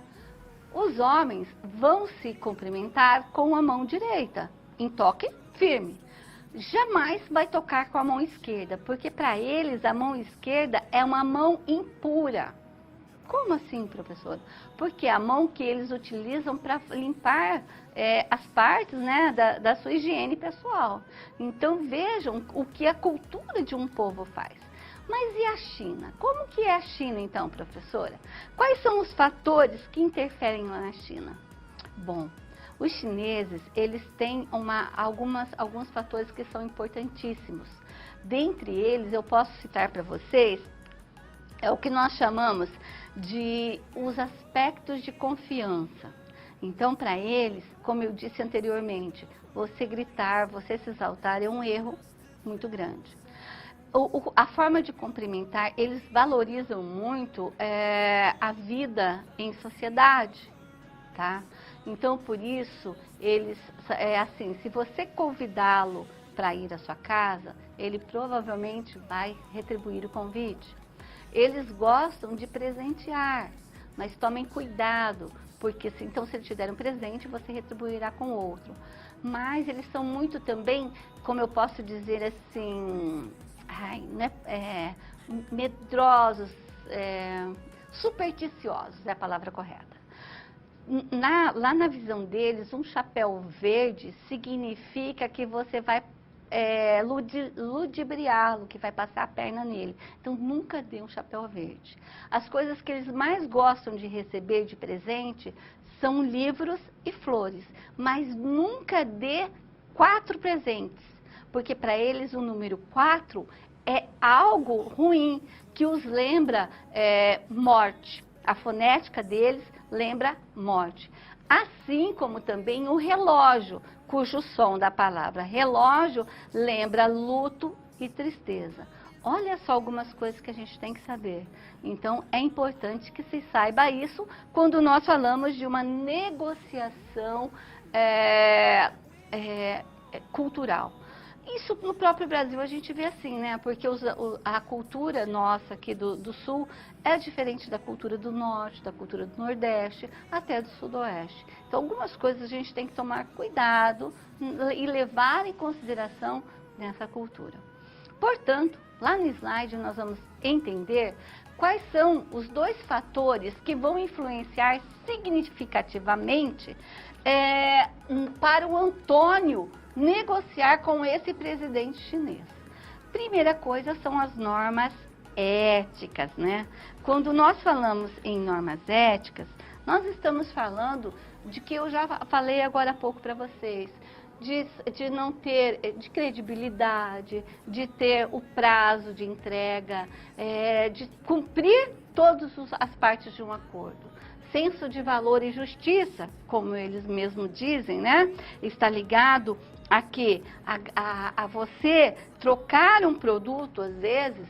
[SPEAKER 1] Os homens vão se cumprimentar com a mão direita, em toque firme. Jamais vai tocar com a mão esquerda, porque para eles a mão esquerda é uma mão impura. Como assim, professor? Porque é a mão que eles utilizam para limpar as partes, né, da sua higiene pessoal. Então vejam o que a cultura de um povo faz. Mas e a China? Como que é a China então, professora? Quais são os fatores que interferem lá na China? Bom, os chineses, eles têm alguns fatores que são importantíssimos. Dentre eles, eu posso citar para vocês, é o que nós chamamos de os aspectos de confiança. Então, para eles, como eu disse anteriormente, você gritar, você se exaltar é um erro muito grande. A forma de cumprimentar, eles valorizam muito a vida em sociedade, tá? Então, por isso, eles, assim, se você convidá-lo para ir à sua casa, ele provavelmente vai retribuir o convite. Eles gostam de presentear, mas tomem cuidado, porque então se ele te der um presente, você retribuirá com outro. Mas eles são muito também, como eu posso dizer assim, medrosos, supersticiosos é a palavra correta. Lá na visão deles, um chapéu verde significa que você vai ludibriá-lo, que vai passar a perna nele. Então, nunca dê um chapéu verde. As coisas que eles mais gostam de receber de presente são livros e flores, mas nunca dê 4 presentes, porque para eles o número 4 é algo ruim, que os lembra morte. A fonética deles lembra morte. Assim como também o relógio, cujo som da palavra relógio lembra luto e tristeza. Olha só algumas coisas que a gente tem que saber. Então, é importante que se saiba isso quando nós falamos de uma negociação cultural. Isso no próprio Brasil a gente vê assim, né? Porque a cultura nossa aqui do Sul é diferente da cultura do Norte, da cultura do Nordeste, até do Sudoeste. Então, algumas coisas a gente tem que tomar cuidado e levar em consideração nessa cultura. Portanto, lá no slide nós vamos entender quais são os 2 fatores que vão influenciar significativamente para o Antônio negociar com esse presidente chinês. Primeira coisa são as normas éticas, né? Quando nós falamos em normas éticas, nós estamos falando de que eu já falei agora há pouco para vocês, de não ter de credibilidade, de ter o prazo de entrega, de cumprir todas as partes de um acordo. senso de valor e justiça, como eles mesmos dizem, né? Está ligado a quê? A você trocar um produto, às vezes,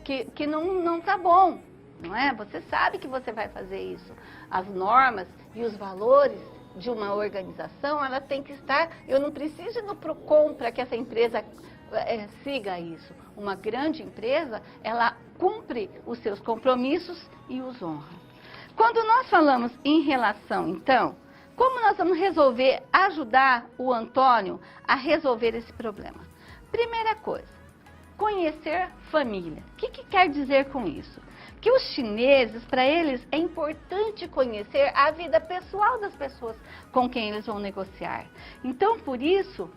[SPEAKER 1] que não está bom, não é? Você sabe que você vai fazer isso. As normas e os valores de uma organização, ela tem que estar... Eu não preciso ir no Procon para que essa empresa siga isso. Uma grande empresa, ela cumpre os seus compromissos e os honra. Quando nós falamos em relação, então, como nós vamos ajudar o Antônio a resolver esse problema? Primeira coisa, conhecer família. O que quer dizer com isso? Que os chineses, para eles, é importante conhecer a vida pessoal das pessoas com quem eles vão negociar. Então, por isso,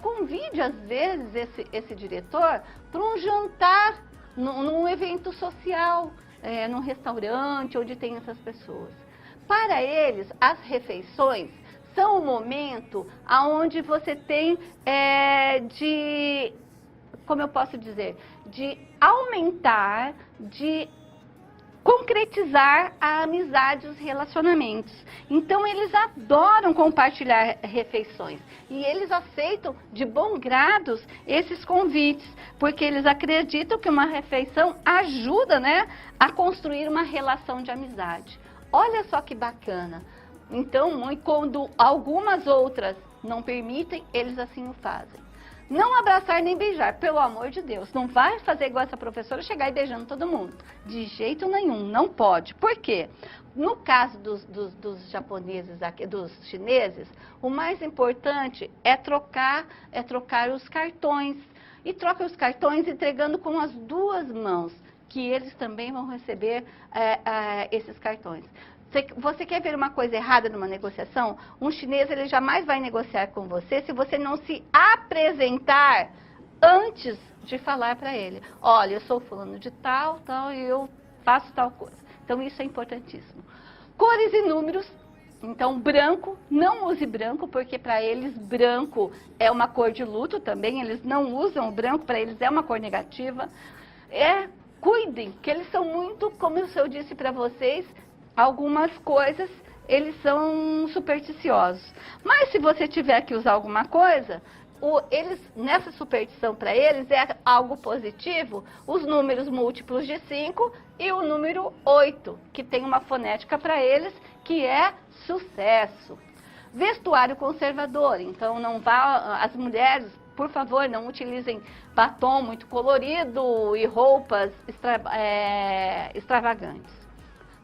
[SPEAKER 1] convide, às vezes, esse diretor para um jantar, num evento social, num restaurante onde tem essas pessoas. Para eles, as refeições são um momento onde você tem como eu posso dizer, de aumentar, de concretizar a amizade e os relacionamentos. Então, eles adoram compartilhar refeições e eles aceitam de bom grado esses convites, porque eles acreditam que uma refeição ajuda, né, a construir uma relação de amizade. Olha só que bacana. Então, quando algumas outras não permitem, eles assim o fazem. Não abraçar nem beijar, pelo amor de Deus. Não vai fazer igual essa professora, chegar e beijando todo mundo. De jeito nenhum, não pode. Por quê? No caso dos japoneses, dos chineses, o mais importante é trocar os cartões. E troca os cartões entregando com as duas mãos, que eles também vão receber esses cartões. Você quer ver uma coisa errada numa negociação? Um chinês, ele jamais vai negociar com você se você não se apresentar antes de falar para ele. Olha, eu sou fulano de tal, e eu faço tal coisa. Então, isso é importantíssimo. Cores e números. Então, branco, não use branco, porque para eles branco é uma cor de luto também. Eles não usam o branco, para eles é uma cor negativa. Cuidem, que eles são muito, como eu disse para vocês, algumas coisas, eles são supersticiosos. Mas se você tiver que usar alguma coisa, nessa superstição para eles é algo positivo, os números múltiplos de 5 e o número 8, que tem uma fonética para eles, que é sucesso. Vestuário conservador, então as mulheres, por favor, não utilizem batom muito colorido e roupas extravagantes.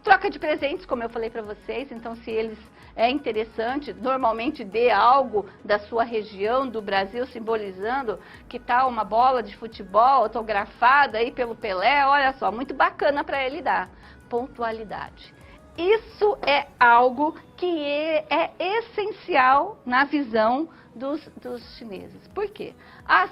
[SPEAKER 1] Troca de presentes, como eu falei para vocês, então se eles interessante, normalmente dê algo da sua região, do Brasil, simbolizando que tal uma bola de futebol autografada aí pelo Pelé, olha só, muito bacana para ele dar. Pontualidade. Isso é algo que é essencial na visão dos chineses. Por quê?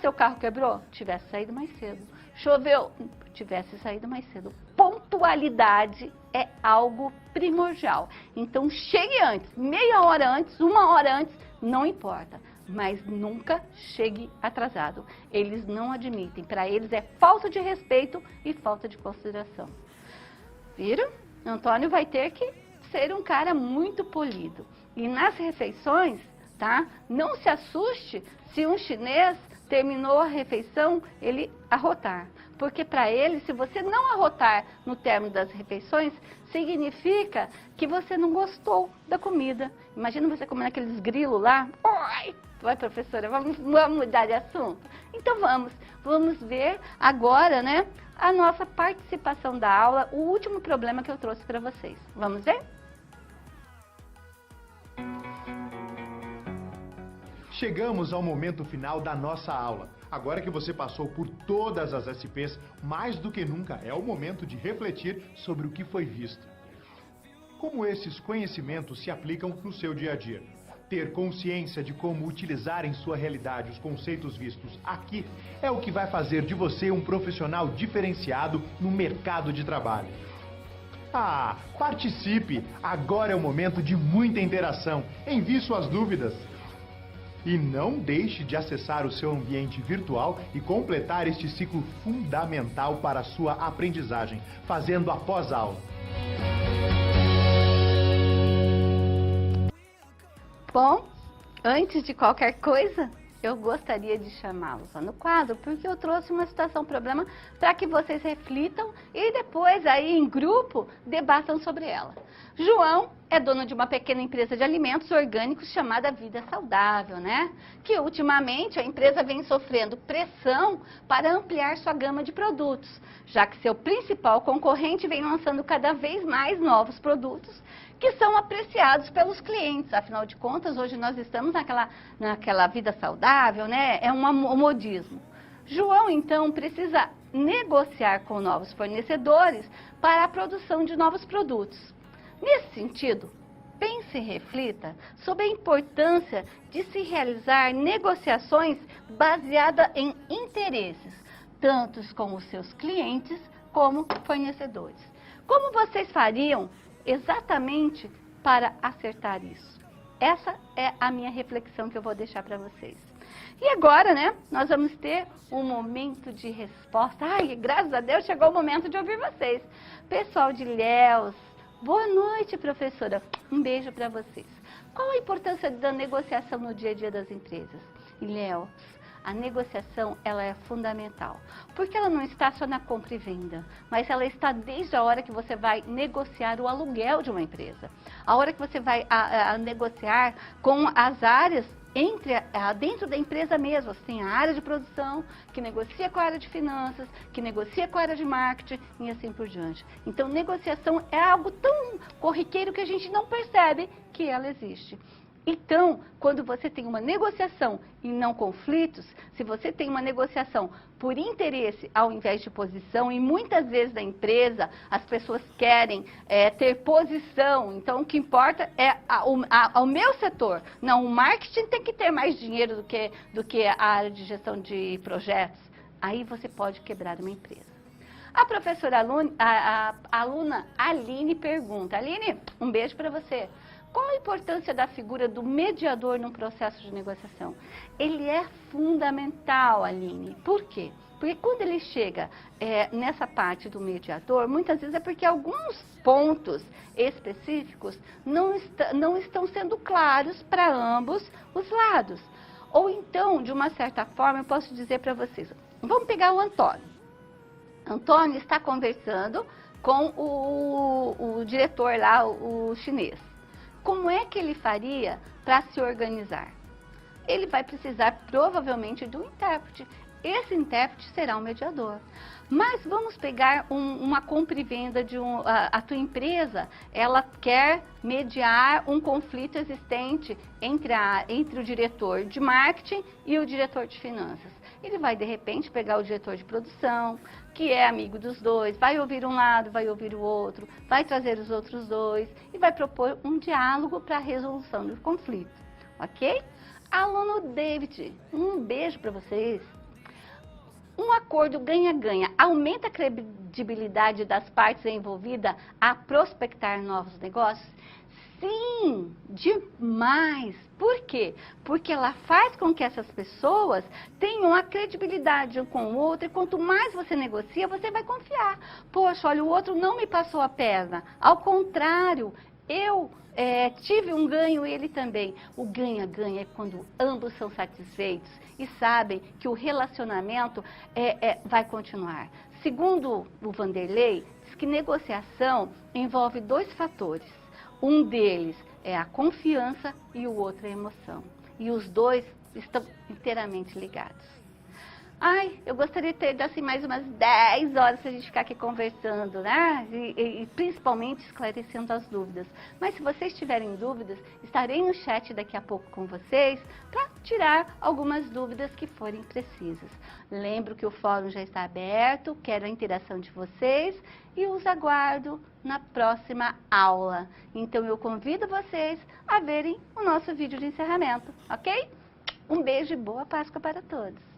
[SPEAKER 1] Seu carro quebrou? Tivesse saído mais cedo. Choveu? Tivesse saído mais cedo. Pontualidade é algo primordial. Então, chegue antes, meia hora antes, uma hora antes, não importa. Mas nunca chegue atrasado. Eles não admitem. Para eles é falta de respeito e falta de consideração. Viram? Antônio vai ter que ser um cara muito polido. E nas refeições, tá? Não se assuste se um chinês terminou a refeição, ele arrotar. Porque para ele, se você não arrotar no término das refeições, significa que você não gostou da comida. Imagina você comendo aqueles grilos lá. Oi! Vai, professora, vamos mudar de assunto? Então vamos ver agora, né, a nossa participação da aula, o último problema que eu trouxe para vocês. Vamos ver?
[SPEAKER 3] Chegamos ao momento final da nossa aula. Agora que você passou por todas as SPs, mais do que nunca é o momento de refletir sobre o que foi visto. Como esses conhecimentos se aplicam no seu dia a dia? Ter consciência de como utilizar em sua realidade os conceitos vistos aqui é o que vai fazer de você um profissional diferenciado no mercado de trabalho. Participe! Agora é o momento de muita interação. Envie suas dúvidas. E não deixe de acessar o seu ambiente virtual e completar este ciclo fundamental para a sua aprendizagem, fazendo a pós-aula.
[SPEAKER 1] Bom, antes de qualquer coisa, eu gostaria de chamá-los lá no quadro, porque eu trouxe uma situação, problema, para que vocês reflitam e depois aí em grupo debatam sobre ela. João é dono de uma pequena empresa de alimentos orgânicos chamada Vida Saudável, né? Que ultimamente a empresa vem sofrendo pressão para ampliar sua gama de produtos, já que seu principal concorrente vem lançando cada vez mais novos produtos que são apreciados pelos clientes. Afinal de contas, hoje nós estamos naquela vida saudável, né? É um modismo. João, então, precisa negociar com novos fornecedores para a produção de novos produtos. Nesse sentido, pense e reflita sobre a importância de se realizar negociações baseadas em interesses, tanto com os seus clientes como fornecedores. Como vocês fariam exatamente para acertar isso? Essa é a minha reflexão que eu vou deixar para vocês. E agora, né, nós vamos ter um momento de resposta. Ai, graças a Deus chegou o momento de ouvir vocês. Pessoal de Ilhéus, boa noite, professora. Um beijo para vocês. Qual a importância da negociação no dia a dia das empresas? Ilhéus, a negociação, ela é fundamental, porque ela não está só na compra e venda, mas ela está desde a hora que você vai negociar o aluguel de uma empresa, a hora que você vai negociar com as áreas dentro da empresa mesmo. Você tem a área de produção, que negocia com a área de finanças, que negocia com a área de marketing e assim por diante. Então, negociação é algo tão corriqueiro que a gente não percebe que ela existe. Então, quando você tem uma negociação e não conflitos, se você tem uma negociação por interesse ao invés de posição, e muitas vezes na empresa as pessoas querem ter posição, então o que importa é o meu setor. Não, o marketing tem que ter mais dinheiro do que a área de gestão de projetos. Aí você pode quebrar uma empresa. A professora a aluna Aline pergunta, Aline, um beijo para você. Qual a importância da figura do mediador num processo de negociação? Ele é fundamental, Aline. Por quê? Porque quando ele chega nessa parte do mediador, muitas vezes é porque alguns pontos específicos não estão sendo claros para ambos os lados. Ou então, de uma certa forma, eu posso dizer para vocês, vamos pegar o Antônio. Antônio está conversando com o diretor lá, o chinês. Como é que ele faria para se organizar? Ele vai precisar provavelmente de um intérprete. Esse intérprete será um mediador. Mas vamos pegar uma compra e venda de a tua empresa, ela quer mediar um conflito existente entre o diretor de marketing e o diretor de finanças. Ele vai, de repente, pegar o diretor de produção, que é amigo dos dois, vai ouvir um lado, vai ouvir o outro, vai trazer os outros dois e vai propor um diálogo para a resolução do conflito, ok? Aluno David, um beijo para vocês. Um acordo ganha-ganha aumenta a credibilidade das partes envolvidas a prospectar novos negócios? Sim, demais. Por quê? Porque ela faz com que essas pessoas tenham a credibilidade um com o outro e quanto mais você negocia, você vai confiar. Poxa, olha, o outro não me passou a perna. Ao contrário, eu tive um ganho e ele também. O ganha-ganha é quando ambos são satisfeitos e sabem que o relacionamento vai continuar. Segundo o Vanderlei, diz que negociação envolve dois fatores. Um deles é a confiança e o outro é a emoção. E os dois estão inteiramente ligados. Ai, eu gostaria de ter assim, mais umas 10 horas para a gente ficar aqui conversando, né? E principalmente esclarecendo as dúvidas. Mas se vocês tiverem dúvidas, estarei no chat daqui a pouco com vocês para tirar algumas dúvidas que forem precisas. Lembro que o fórum já está aberto, quero a interação de vocês e os aguardo na próxima aula. Então eu convido vocês a verem o nosso vídeo de encerramento, ok? Um beijo e boa Páscoa para todos!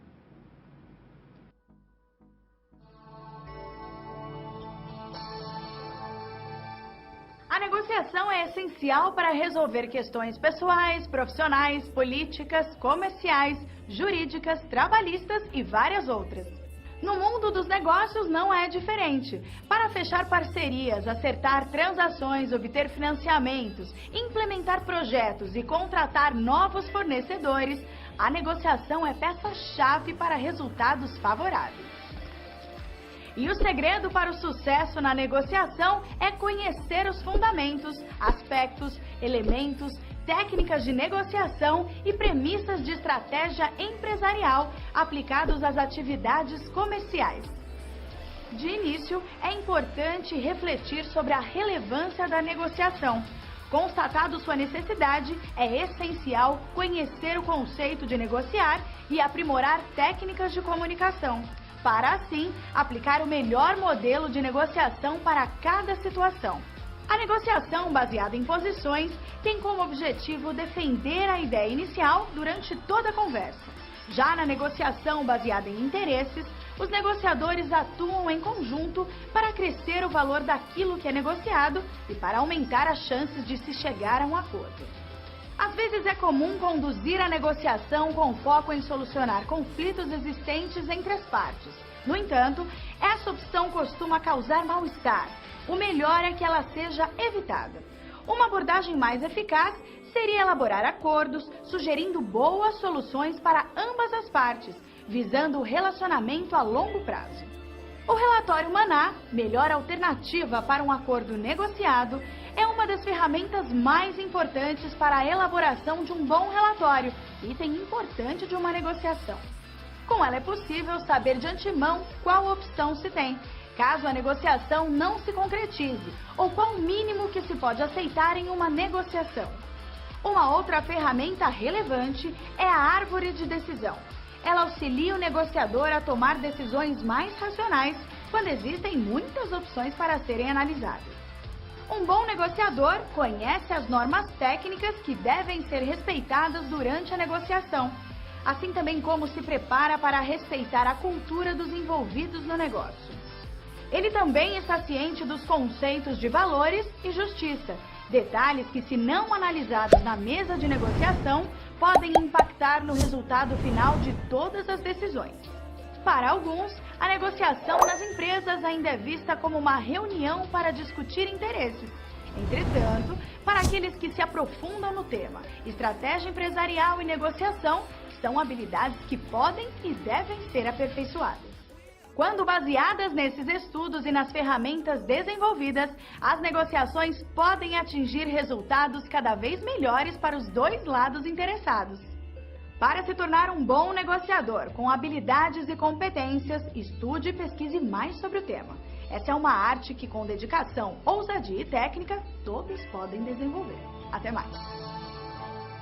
[SPEAKER 2] A negociação é essencial para resolver questões pessoais, profissionais, políticas, comerciais, jurídicas, trabalhistas e várias outras. No mundo dos negócios não é diferente. Para fechar parcerias, acertar transações, obter financiamentos, implementar projetos e contratar novos fornecedores, a negociação é peça-chave para resultados favoráveis. E o segredo para o sucesso na negociação é conhecer os fundamentos, aspectos, elementos, técnicas de negociação e premissas de estratégia empresarial aplicados às atividades comerciais. De início, é importante refletir sobre a relevância da negociação. Constatado sua necessidade, é essencial conhecer o conceito de negociar e aprimorar técnicas de comunicação, para assim aplicar o melhor modelo de negociação para cada situação. A negociação baseada em posições tem como objetivo defender a ideia inicial durante toda a conversa. Já na negociação baseada em interesses, os negociadores atuam em conjunto para crescer o valor daquilo que é negociado e para aumentar as chances de se chegar a um acordo. Às vezes é comum conduzir a negociação com foco em solucionar conflitos existentes entre as partes. No entanto, essa opção costuma causar mal-estar. O melhor é que ela seja evitada. Uma abordagem mais eficaz seria elaborar acordos, sugerindo boas soluções para ambas as partes, visando o relacionamento a longo prazo. O relatório Maná, melhor alternativa para um acordo negociado, é uma das ferramentas mais importantes para a elaboração de um bom relatório, item importante de uma negociação. Com ela é possível saber de antemão qual opção se tem, caso a negociação não se concretize, ou qual o mínimo que se pode aceitar em uma negociação. Uma outra ferramenta relevante é a árvore de decisão. Ela auxilia o negociador a tomar decisões mais racionais quando existem muitas opções para serem analisadas. Um bom negociador conhece as normas técnicas que devem ser respeitadas durante a negociação, assim também como se prepara para respeitar a cultura dos envolvidos no negócio. Ele também está ciente dos conceitos de valores e justiça, detalhes que, se não analisados na mesa de negociação, podem impactar no resultado final de todas as decisões. Para alguns, a negociação nas empresas ainda é vista como uma reunião para discutir interesses. Entretanto, para aqueles que se aprofundam no tema, estratégia empresarial e negociação são habilidades que podem e devem ser aperfeiçoadas. Quando baseadas nesses estudos e nas ferramentas desenvolvidas, as negociações podem atingir resultados cada vez melhores para os dois lados interessados. Para se tornar um bom negociador com habilidades e competências, estude e pesquise mais sobre o tema. Essa é uma arte que, com dedicação, ousadia e técnica, todos podem desenvolver. Até mais!